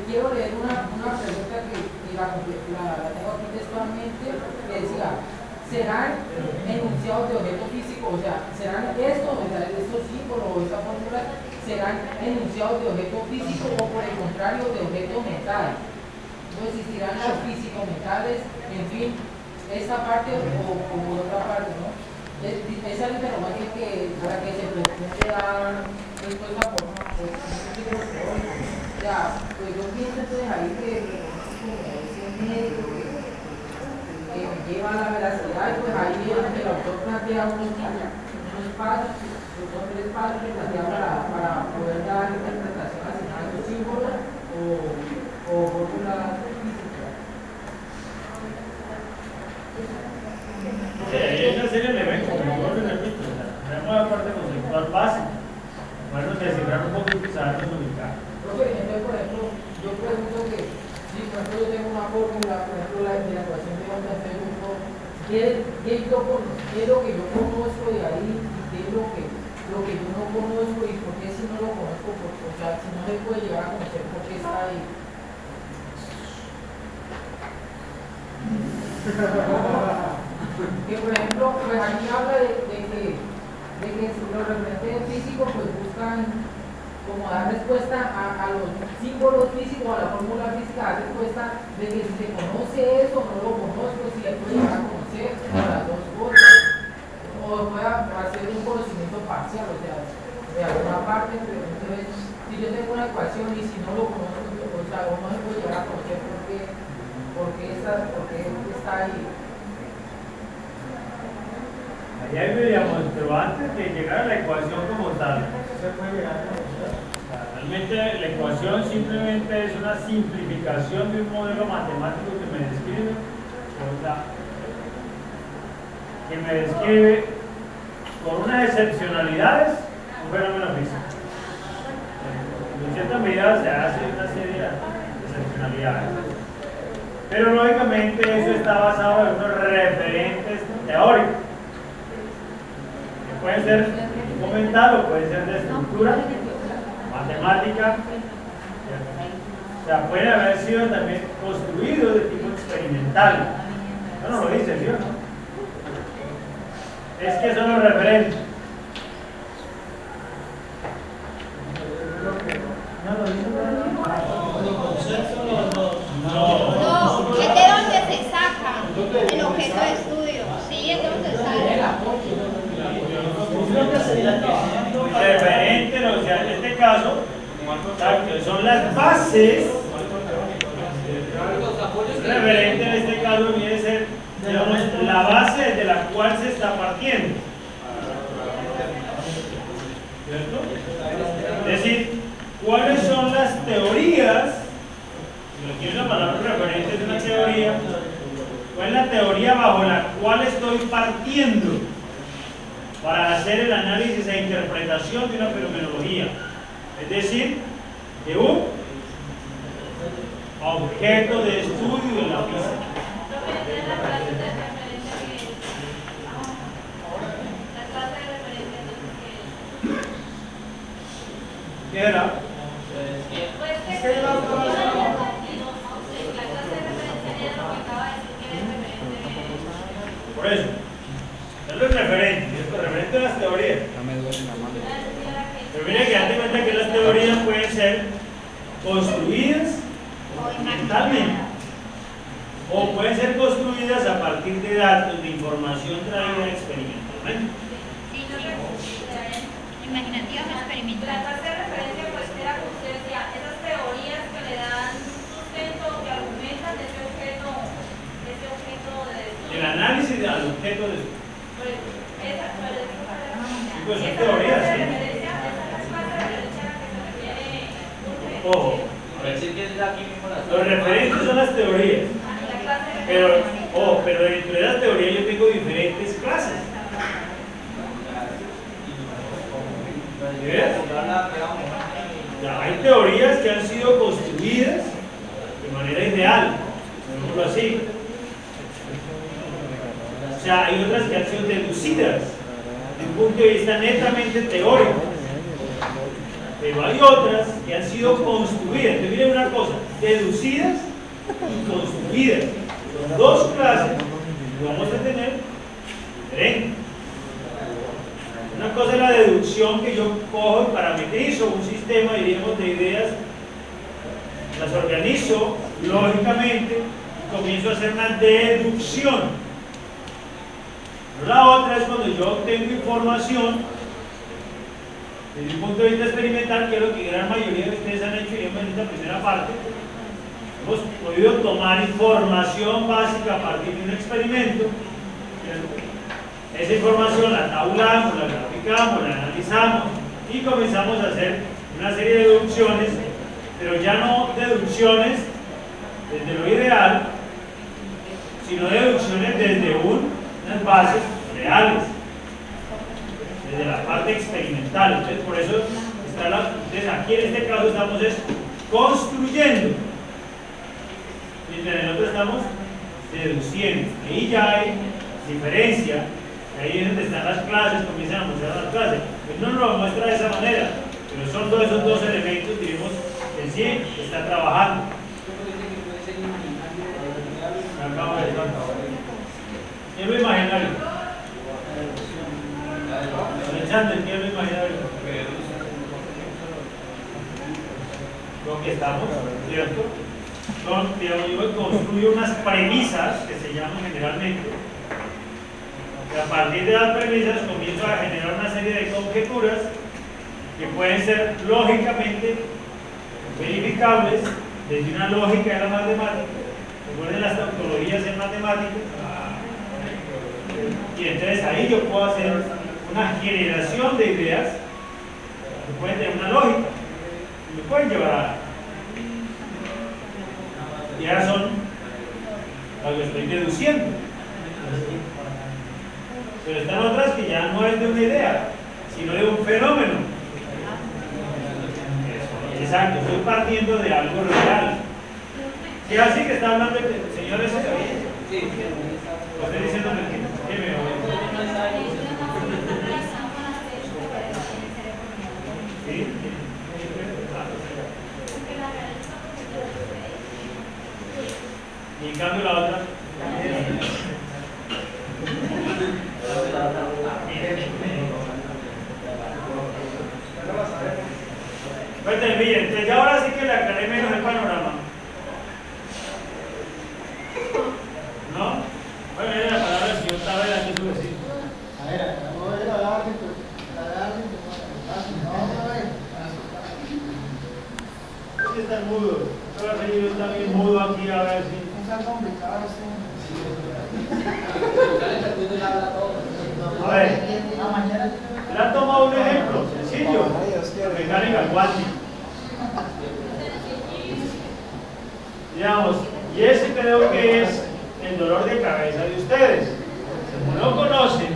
Quiero leer una pregunta que la tengo aquí textualmente, que decía: ¿serán enunciados de objeto físico? O sea, ¿serán estos símbolos o esta fórmula serán enunciados de objeto físico o por el contrario de objeto mental? ¿No existirán las físico-mentales? En fin, esta parte o otra parte, ¿no? Esa es la interrogante a la que se pretende dar respuesta por un título teórico. O sea, pues yo pienso entonces ahí que como ese medio que me lleva a la veracidad, y pues ahí es donde el autor plantea unos pasos, son 3 pasos que plantea para poder dar interpretación a estos símbolos o fórmulas físicas. Hay una serie de elementos, como yo les repito, tenemos la parte conceptual básica, bueno, descifrar un poco y sabernos ubicar. Entonces, por ejemplo, yo pregunto que si por ejemplo yo tengo una fórmula, por ejemplo la ecuación de onda, ¿qué es lo que yo conozco de ahí y qué es lo que yo no conozco y por qué si no lo conozco, o sea, si no se puede llegar a conocer por qué está ahí? Que por ejemplo, pues aquí habla de que los referentes físicos pues buscan como dar respuesta a los símbolos físicos, a la fórmula física, dar respuesta de que si se conoce eso o no lo conozco, si se puede llegar a conocer las dos cosas, o puede hacer un conocimiento parcial, o sea, de alguna parte. Entonces, si yo tengo una ecuación y si no lo conozco, o sea, no se puede llegar a conocer por qué está ahí. Ahí veríamos, pero antes de llegar a la ecuación como tal, se puede llegar a conocer. Realmente la ecuación simplemente es una simplificación de un modelo matemático que me describe, con unas excepcionalidades un fenómeno físico. En cierta medida se hace una serie de excepcionalidades, pero lógicamente eso está basado en unos referentes teóricos que pueden ser mental o pueden ser de estructura matemática, o sea, pueden haber sido también construidos de tipo experimental. No lo dice, ¿sí o no? Es que son los referentes. No lo dice. No, es de donde se saca el objeto de estudio. Sí, es de donde sale. Referente, o sea, en este caso, son las bases. Referente en este algo que viene a ser, digamos, la base de la cual se está partiendo. ¿Cierto? Es decir, ¿cuáles son las teorías? Si lo quiero la palabra referente de una teoría, ¿cuál es la teoría bajo la cual estoy partiendo para hacer el análisis e interpretación de una fenomenología? Es decir, de un objeto de estudio en la física. ¿Qué era? Por eso, es lo referente, es referente a las teorías. Pero mire que date cuenta que las teorías pueden ser construidas mentalmente o pueden ser construidas a partir de datos, de información traída experimentalmente. Imaginativa o experimental. La clase de referencia pues era, como usted decía, esas teorías que le dan sustento, que argumentan ese objeto de estudio. El análisis al objeto de estudio. Pues son Esa teorías, clase de ¿sí? referencia, esa clase de referencia a la que se refiere Urge. Ojo, los referentes son las teorías. La clase de Pero, referencia. pero dentro de las teorías yo tengo diferentes clases. ¿Sí ves? Ya hay teorías que han sido construidas de manera ideal, digámoslo así. O sea, hay otras que han sido deducidas desde un punto de vista netamente teórico. Pero hay otras que han sido construidas. Entonces, miren una cosa: deducidas y construidas. Son dos clases que vamos a tener diferentes. Una cosa es la deducción que yo cojo y parametrizo un sistema, diríamos, de ideas, las organizo lógicamente y comienzo a hacer una deducción. Pero la otra es cuando yo obtengo información desde un punto de vista experimental, que es lo que gran mayoría de ustedes han hecho y en esta primera parte. Hemos podido tomar información básica a partir de un experimento. Esa información la tabulamos, la graficamos, la analizamos y comenzamos a hacer una serie de deducciones, pero ya no deducciones desde lo ideal, sino deducciones desde unas bases reales, desde la parte experimental. Entonces, por eso está entonces aquí en este caso estamos construyendo, mientras en el otro estamos deduciendo. Ahí ya hay diferencia. Ahí es donde están las clases, comienzan a mostrar las clases. Pues no nos lo muestra de esa manera, pero son todos esos dos elementos, diremos, en sí está trabajando. Acabo de decir. ¿Qué es lo imaginario? Alexander, ¿qué es lo imaginario? Lo que estamos, ¿cierto? Son, digamos, yo construyo unas premisas que se llaman generalmente. A partir de las premisas comienzo a generar una serie de conjeturas que pueden ser lógicamente verificables desde una lógica de la matemática. Recuerden las tautologías en matemáticas. Y entonces ahí yo puedo hacer una generación de ideas que pueden tener una lógica y me pueden llevar a. Y ahora son lo que estoy deduciendo. Pero están otras que ya no es de una idea, sino de un fenómeno. Exacto, estoy partiendo de algo real. ¿Qué así que está hablando el señor ese? Sí. Lo estoy diciendo que me oye. ¿Sí? Y en cambio la otra. Entonces, miren, entonces ya ahora sí que le aclaré menos el panorama. ¿No? Bueno, era la palabra del señor Tabel aquí su vecino. A ver, acabo de la de árbitro. Sí, está mudo. Ahora sí, yo está bien mudo aquí, a ver si. Está complicado esto. A ver, le han tomado un ejemplo sencillo, mecánica cuántica. Digamos, y ese creo que es el dolor de cabeza de ustedes. Como no conocen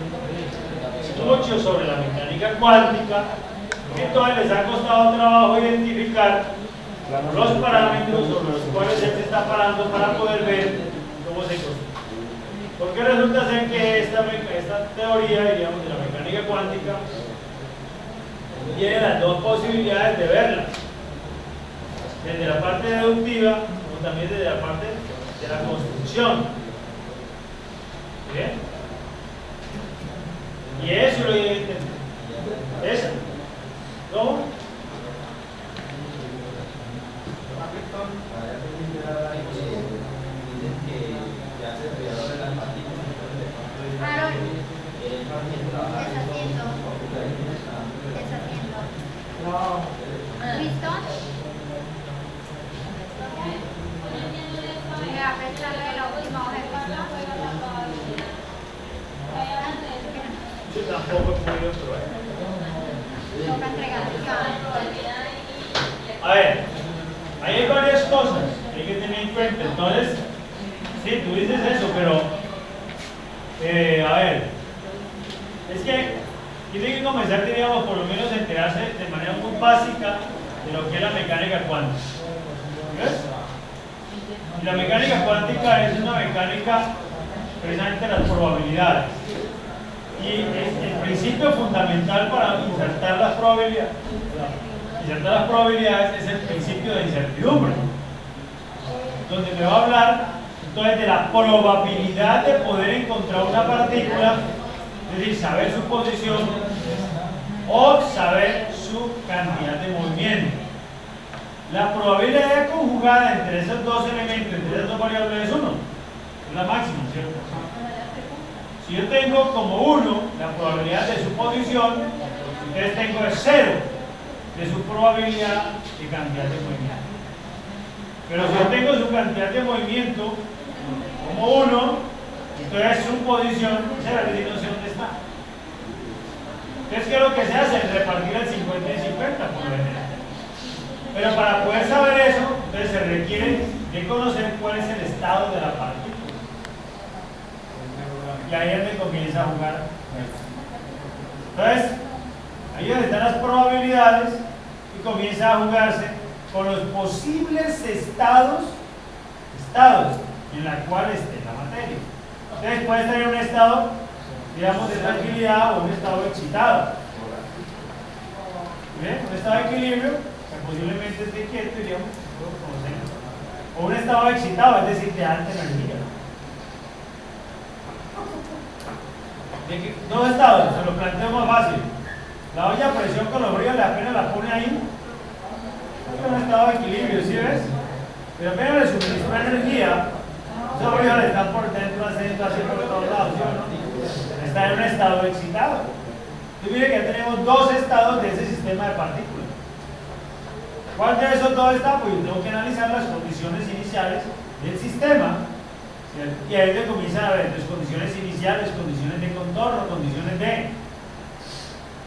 mucho sobre la mecánica cuántica, entonces les ha costado trabajo identificar los parámetros sobre los cuales él se está parando para poder ver cómo se construye. Porque resulta ser que esta teoría, digamos, de la mecánica cuántica tiene las dos posibilidades de verla, desde la parte deductiva como también desde la parte de la construcción. ¿Bien? Y eso lo identifica. ¿Esa? ¿Cómo? Aaron, ¿listo? Mira, préstame la última hoja de papel. Yo tampoco he podido probar. Toca entregar. A ver, ahí hay varias cosas que hay que tener en cuenta. Entonces, sí, tú dices eso, pero a ver, es que tiene que comenzar, diríamos, por lo menos a enterarse de manera muy básica de lo que es la mecánica cuántica. ¿Ves? Y la mecánica cuántica es una mecánica precisamente de las probabilidades. Y el principio fundamental para insertar las probabilidades es el principio de incertidumbre, donde me va a hablar entonces de la probabilidad de poder encontrar una partícula, es decir, saber su posición o saber su cantidad de movimiento. La probabilidad conjugada entre esos dos elementos, entre esas dos variables es 1, es la máxima, ¿cierto? Si yo tengo como 1 la probabilidad de su posición, entonces tengo el 0 de su probabilidad de cantidad de movimiento. Pero si yo tengo su cantidad de movimiento como 1, entonces su posición, no sé dónde está. Entonces, ¿qué es lo que se hace? Repartir el 50 y 50 por lo general. Pero para poder saber eso, entonces se requiere de conocer cuál es el estado de la partícula. Y ahí es donde comienza a jugar. Entonces, ahí es donde están las probabilidades y comienza a jugarse con los posibles estados en la cual esté la materia. Entonces puede estar en un estado, digamos, de tranquilidad o un estado excitado. ¿Bien? Un estado de equilibrio, que posiblemente esté quieto, diríamos, o un estado excitado, es decir, de alta energía. Dos estados, se lo planteo más fácil. La olla a presión con los brillos, apenas la pone ahí, es un estado de equilibrio, ¿sí ves? Pero apenas le suministra energía, esos brillos están por dentro, haciendo así por todos lados, ¿sí o no? Está en un estado excitado. Tú mire que ya tenemos dos estados de ese sistema de partículas. ¿Cuál de esos dos está? Pues yo tengo que analizar las condiciones iniciales del sistema. Y ahí se comienzan a ver las condiciones iniciales, condiciones de contorno, condiciones de...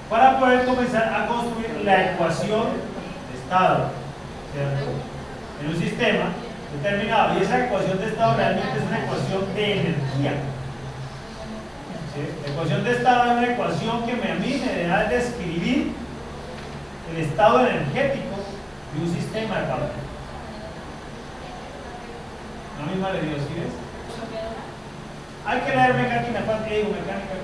para poder comenzar a construir la ecuación de estado, ¿cierto? En un sistema determinado. Y esa ecuación de estado realmente es una ecuación de energía. ¿Sí? La ecuación de estado es una ecuación que a mí me da de describir el estado energético de un sistema de partículas. La misma le dio, ¿sí ves? Hay que leer mecánica cuántica, mecánica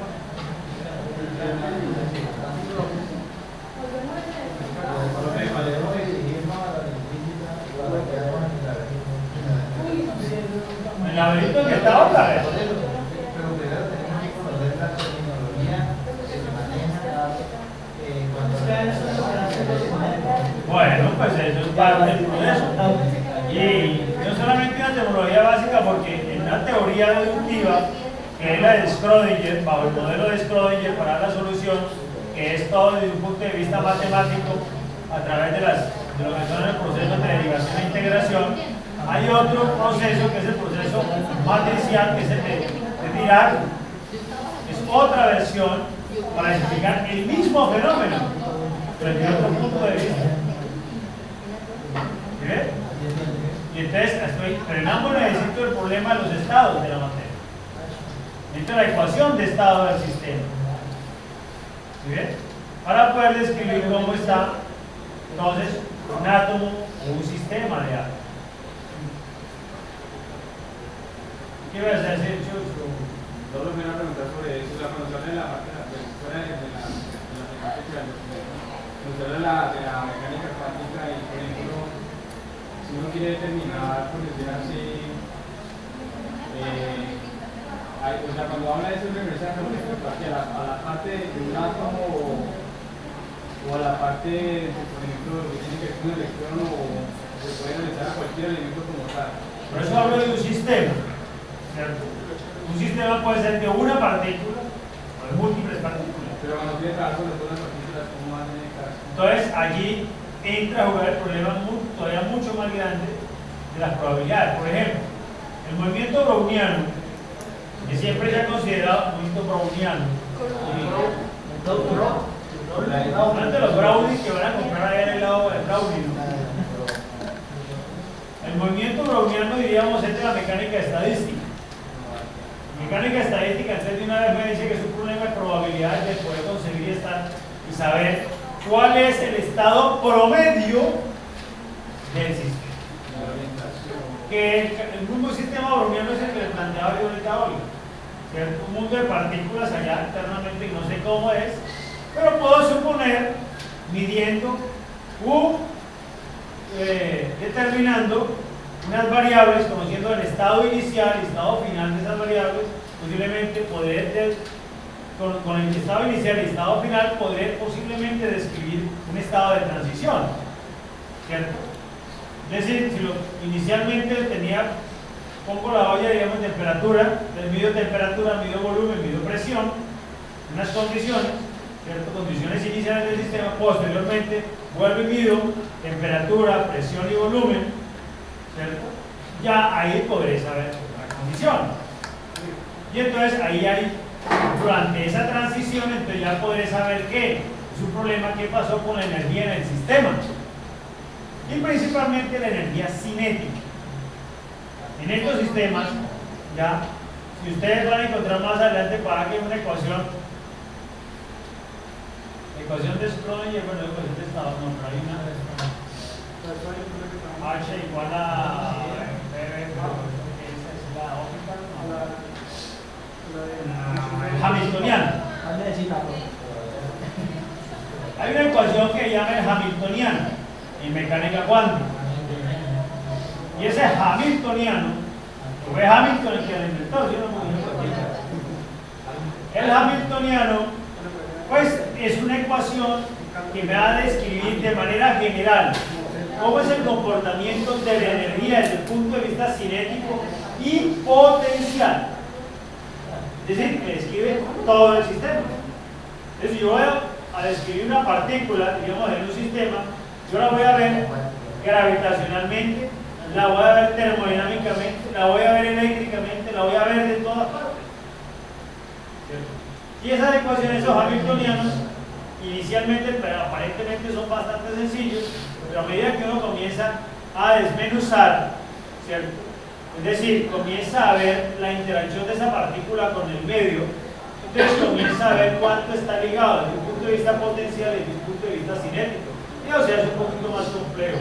el laberinto que está otra vez. Bueno, pues eso es parte del proceso. Y no solamente una tecnología básica, porque en una teoría deductiva, que es la de Schrödinger, bajo el modelo de Schrödinger para la solución, que es todo desde un punto de vista matemático, a través de lo que son el proceso de derivación e integración, hay otro proceso que es el proceso matricial, que es el de Dirac, otra versión para explicar el mismo fenómeno, pero desde otro punto de vista. ¿Sí? Y entonces frenamos necesito el problema de los estados de la materia. Necesito la ecuación de estado del sistema. ¿Sí? Para poder describir cómo está entonces un átomo o un sistema de átomos. ¿Qué vas a decir, Chucho? Solo me iba a preguntar sobre eso, la cuando de la parte de la mecánica cuántica y por ejemplo, si uno quiere determinar, por decir así, o sea, cuando habla de eso me refiere a la parte de un átomo o a la parte, por ejemplo, que tiene que ver con un electrón o se puede analizar a cualquier elemento como tal. Por eso hablo de un sistema, ¿cierto? Un sistema puede ser de una partícula o de múltiples partículas. Pero cuando tiene que trabajar con las partículas, ¿cómo hacen en caso? Entonces allí entra a jugar el problema todavía mucho más grande de las probabilidades. Por ejemplo, el movimiento browniano, que siempre se ha considerado movimiento browniano. Hablando de los brownies que van a comprar allá en el lado del brownie, ¿no? El movimiento browniano, diríamos, es de la mecánica estadística. Mecánica estadística, entonces de una vez me dice que es un problema de probabilidades de poder conseguir estar y saber cuál es el estado promedio del sistema. Que el mismo sistema browniano es el que le planteaba yo ahorita hoy. Un mundo de partículas allá internamente y no sé cómo es, pero puedo suponer, midiendo determinando unas variables, conociendo el estado inicial y estado final de esas variables, posiblemente poder, con el estado inicial y estado final, poder posiblemente describir un estado de transición, ¿cierto? Es decir, si inicialmente pongo la olla, digamos, en temperatura, mido temperatura, mido volumen, mido presión, unas condiciones, ¿cierto? Condiciones iniciales del sistema, posteriormente vuelvo y mido temperatura, presión y volumen, ¿cierto? Ya ahí podré saber la condición. Y entonces ahí hay, durante esa transición, entonces ya podré saber qué es un problema que pasó con la energía en el sistema. Y principalmente la energía cinética. En estos sistemas, ya, si ustedes van a encontrar más adelante para que una ecuación de Schrödinger, bueno, ecuación de estado, no, pero hay una H igual a hamiltoniana. Hay una ecuación que llama el hamiltoniano en mecánica cuántica. Y ese hamiltoniano, fue Hamilton el que lo inventó, el hamiltoniano, pues es una ecuación que me va a describir de manera general cómo es el comportamiento de la energía desde el punto de vista cinético y potencial. Es decir, que describe todo el sistema. Entonces, si yo voy a describir una partícula, digamos, en un sistema, yo la voy a ver gravitacionalmente, la voy a ver termodinámicamente, la voy a ver eléctricamente, la voy a ver de todas partes. Y esas ecuaciones, esos hamiltonianos, inicialmente, pero aparentemente son bastante sencillos, pero a medida que uno comienza a desmenuzar, ¿cierto? Es decir, comienza a ver la interacción de esa partícula con el medio, entonces comienza a ver cuánto está ligado desde un punto de vista potencial y desde un punto de vista cinético. Y o sea, es un poquito más complejo.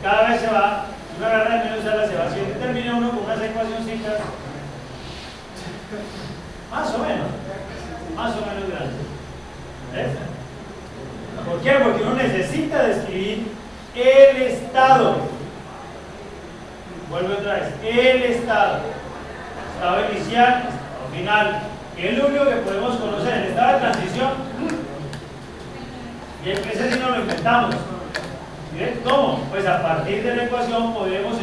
Cada vez se va, una agarra de menuzarla, se va haciendo, termina uno con unas ecuacioncitas más o menos grandes. ¿Ves? ¿Por qué? Porque uno necesita describir el estado. Vuelve otra vez, el estado inicial, estado final, que es lo único que podemos conocer. El estado de transición, y ese sí no lo inventamos. ¿Bien? ¿Cómo? Pues a partir de la ecuación podemos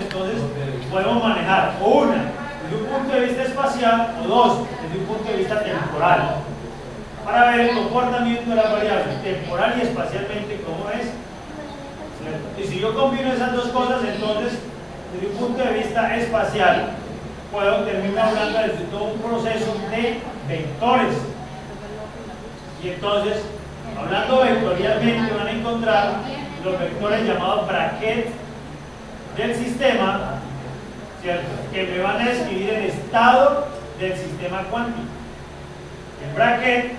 manejar o una desde un punto de vista espacial o dos desde un punto de vista temporal para ver el comportamiento de las variables temporal y espacialmente cómo es, ¿cierto? Y si yo combino esas dos cosas, entonces desde un punto de vista espacial puedo terminar hablando de todo un proceso de vectores. Y entonces, hablando vectorialmente, van a encontrar los vectores llamados bracket del sistema, ¿cierto?, que me van a describir el estado del sistema cuántico. El bracket,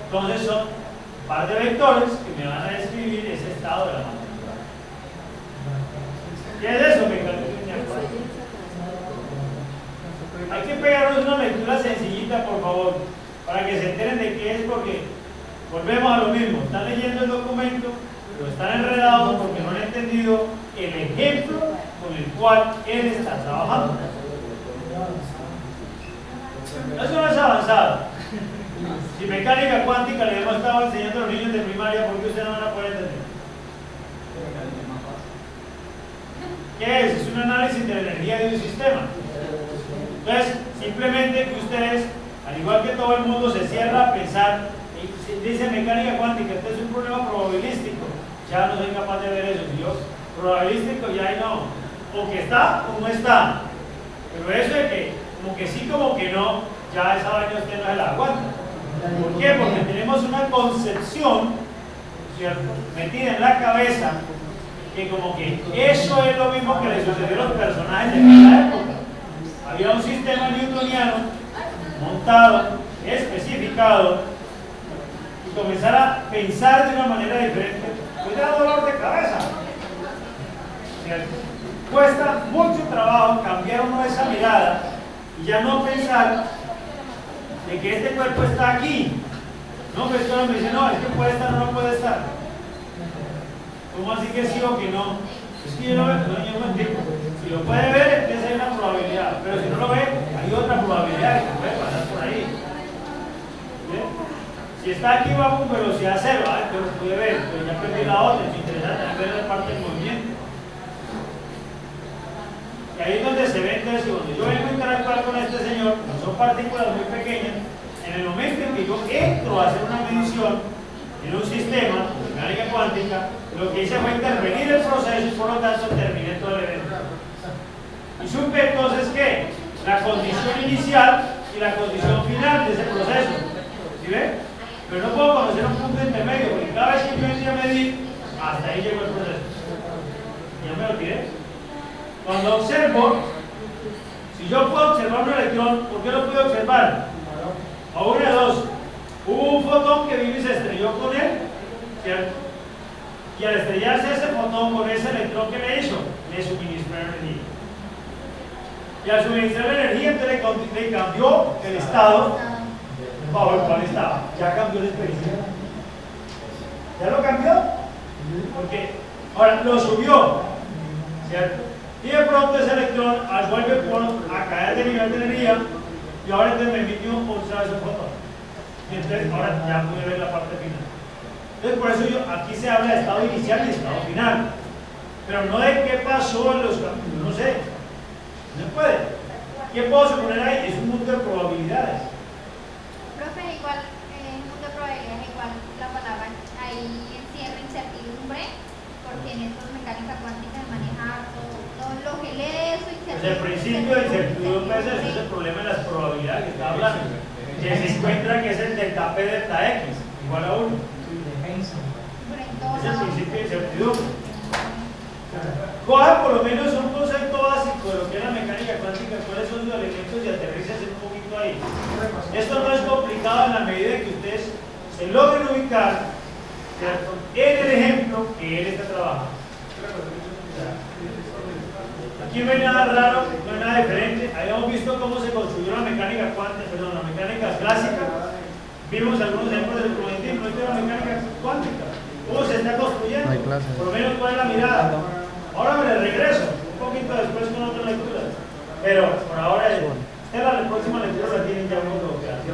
entonces, son un par de vectores que me van a describir ese estado de la materia. ¿Qué es eso, mecánica? Hay que pegarnos una lectura sencillita, por favor, para que se enteren de qué es, porque volvemos a lo mismo. Están leyendo el documento, pero están enredados porque no han entendido el ejemplo con el cual él está trabajando. Eso no es avanzado. Si mecánica cuántica le hemos estado enseñando a los niños de primaria, ¿por qué ustedes no van a poder entender? ¿Qué es? Es un análisis de la energía de un sistema. Entonces, simplemente que ustedes, al igual que todo el mundo, se cierra a pensar, y dice mecánica cuántica, este es un problema probabilístico. Ya no soy capaz de ver eso. Si yo, probabilístico, ya ahí no. O que está o no está. Pero eso de que, como que sí, como que no, ya esa vaina usted no se la aguanta. ¿Por qué? Porque tenemos una concepción, ¿cierto?, metida en la cabeza, que como que eso es lo mismo que le sucedió a los personajes de aquella época. Había un sistema newtoniano montado, especificado, y comenzar a pensar de una manera diferente, pues da dolor de cabeza, ¿cierto? Cuesta mucho trabajo cambiar uno esa mirada y ya no pensar de que este cuerpo está aquí. No, pues uno me dice, no, es que puede estar o no puede estar. ¿Cómo así que sí o que no? Es que yo no entiendo. Si lo puede ver, entonces hay una probabilidad. Pero si no lo ve, hay otra probabilidad que puede pasar por ahí. ¿Bien? Si está aquí, va con velocidad cero. Entonces lo pude ver, pero ya perdí la otra. Es interesante ver la parte del movimiento. Y ahí es donde se ve entonces que cuando yo vengo a interactuar con este señor, como son partículas muy pequeñas, en el momento en que yo entro a hacer una medición en un sistema de mecánica cuántica, lo que hice fue intervenir el proceso y por lo tanto terminé todo el evento. Y supe entonces que la condición inicial y la condición final de ese proceso. ¿Sí ven? Pero no puedo conocer un punto intermedio, porque cada vez que yo entré a medir, hasta ahí llegó el proceso. Ya me lo tiré. Cuando observo, si yo puedo observar un electrón, ¿por qué lo puedo observar? A una de dos. Hubo un fotón que vino y se estrelló con él, ¿cierto? Y al estrellarse ese fotón con ese electrón que le hizo, le suministró energía. Y al suministrar energía, entonces le cambió el estado bajo el cual estaba. Ya cambió la experiencia. ¿Ya lo cambió? Porque ahora lo subió, ¿cierto? Y de pronto ese electrón vuelve a caer de nivel de energía y ahora entonces me emitió otra vez un fotón. Y entonces ahora ya pude ver la parte final. Entonces por eso aquí se habla de estado inicial y estado final. Pero no de qué pasó en los capítulos, no sé. No se puede. ¿Qué puedo suponer ahí? Es un mundo de probabilidades. Profe, igual, en un mundo de probabilidades, igual la palabra ahí encierra incertidumbre, porque en esto mecánica cuántica se maneja todo lo que lee eso. Pues el principio de incertidumbre es el problema de las probabilidades que está hablando. Que se encuentra que es el delta P delta X igual a 1. Es el principio de incertidumbre. Coja por lo menos un concepto básico de lo que es la mecánica cuántica, cuáles son los elementos y aterrices un poquito ahí. Esto no es complicado en la medida que ustedes se logren ubicar, ¿cierto?, en el ejemplo que él está trabajando. Aquí no hay nada raro, no hay nada diferente. Habíamos visto cómo se construyó la mecánica cuántica, perdón, la mecánica clásica. Vimos algunos ejemplos del magnetismo, esto es la mecánica cuántica. ¿Cómo se está construyendo? Por lo menos cuál es la mirada. Ahora me le regreso, un poquito después con otra lectura. Pero por ahora, la próxima lectura la tienen ya unos bloqueados.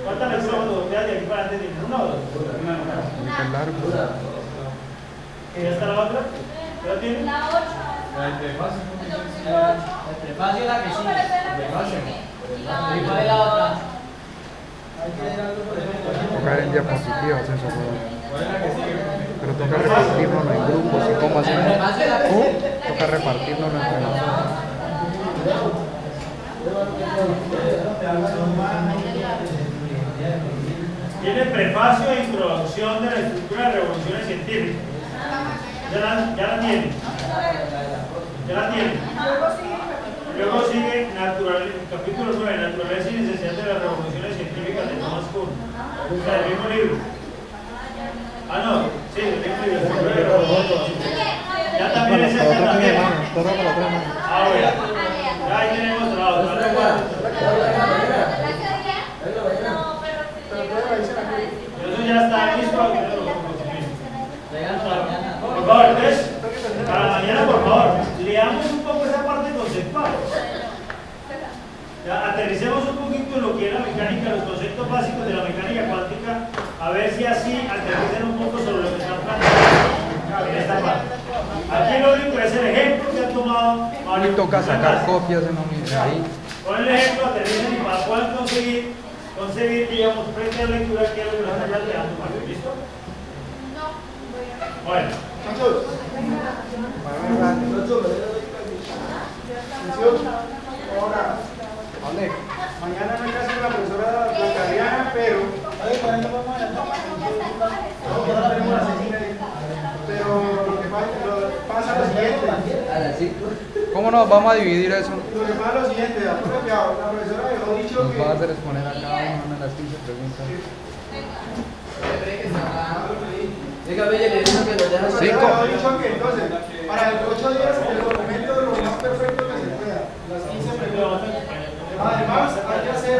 ¿Cuántas lecturas vamos a bloquear de aquí para adelante? ¿Una o dos? Una. ¿Ya está la otra? ¿Ya la tienen? La 8. El prefacio es la que sigue. ¿Y cuál es la otra? Tocar en diapositivas eso, pero toca repartirnos en grupos y cómo hacemos. Toca repartirnos entre nosotros. Tiene prefacio e introducción de la estructura de revoluciones científicas. Ya la tiene. Ya la tiene. Luego sigue capítulo 9, Naturaleza y necesidad de las revoluciones científicas de Thomas Kuhn. O sea, el mismo libro. Ah, no, sí, el mismo libro. Ya también es esta también. Ah, bueno. Ya ahí tenemos trabajo. Eso ya está listo. Por favor, entonces, para mañana, por favor, leamos un poco esa parte conceptual. Ya, aterricemos un poquito en lo que es la mecánica, los conceptos básicos de la mecánica cuántica, a ver si así aterrizan un poco sobre lo que están planteando en esta parte. Aquí lo único es el ejemplo que ha tomado Mario. Me toca sacar copias de ahí. Con el ejemplo, aterricen y para poder conseguir, digamos, frente a la lectura que es lo que nos está planteando Mario. ¿Listo? Bueno. Ahora, mañana no hay clase con la profesora Blanca Adriana, pero lo que pasa es lo siguiente. ¿Cómo nos vamos a dividir eso? Lo que pasa es lo siguiente, la profesora dejó dicho Nos que... va a hacer exponer a cada una de las 15 preguntas. Diga, Bella, le dijo que lo deja La profesora dejó dicho que entonces, para el 8 días, el documento lo más perfecto que se pueda, las 15 preguntas. Además, hay que hacer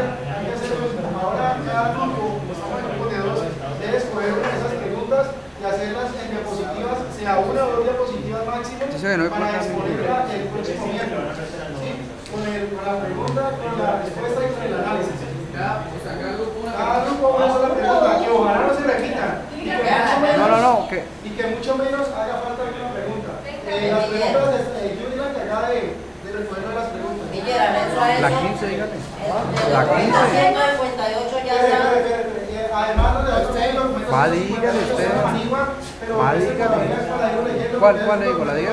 ahora cada grupo, estamos en grupos de 2, debe escoger una de esas preguntas y hacerlas en diapositivas, sea una o dos diapositivas máximo, para exponerla el próximo miércoles. ¿Sí? Con la pregunta, con la respuesta y con el análisis. Cada grupo una sola pregunta, que ojalá no se repitan. Y que mucho menos haga falta alguna pregunta. Las preguntas, yo diría que acá de responder las preguntas. La 15, dígate. La 15. 158 ya está. Además, va, dígale usted. Va, dígale. ¿Cuál le digo? ¿La 10?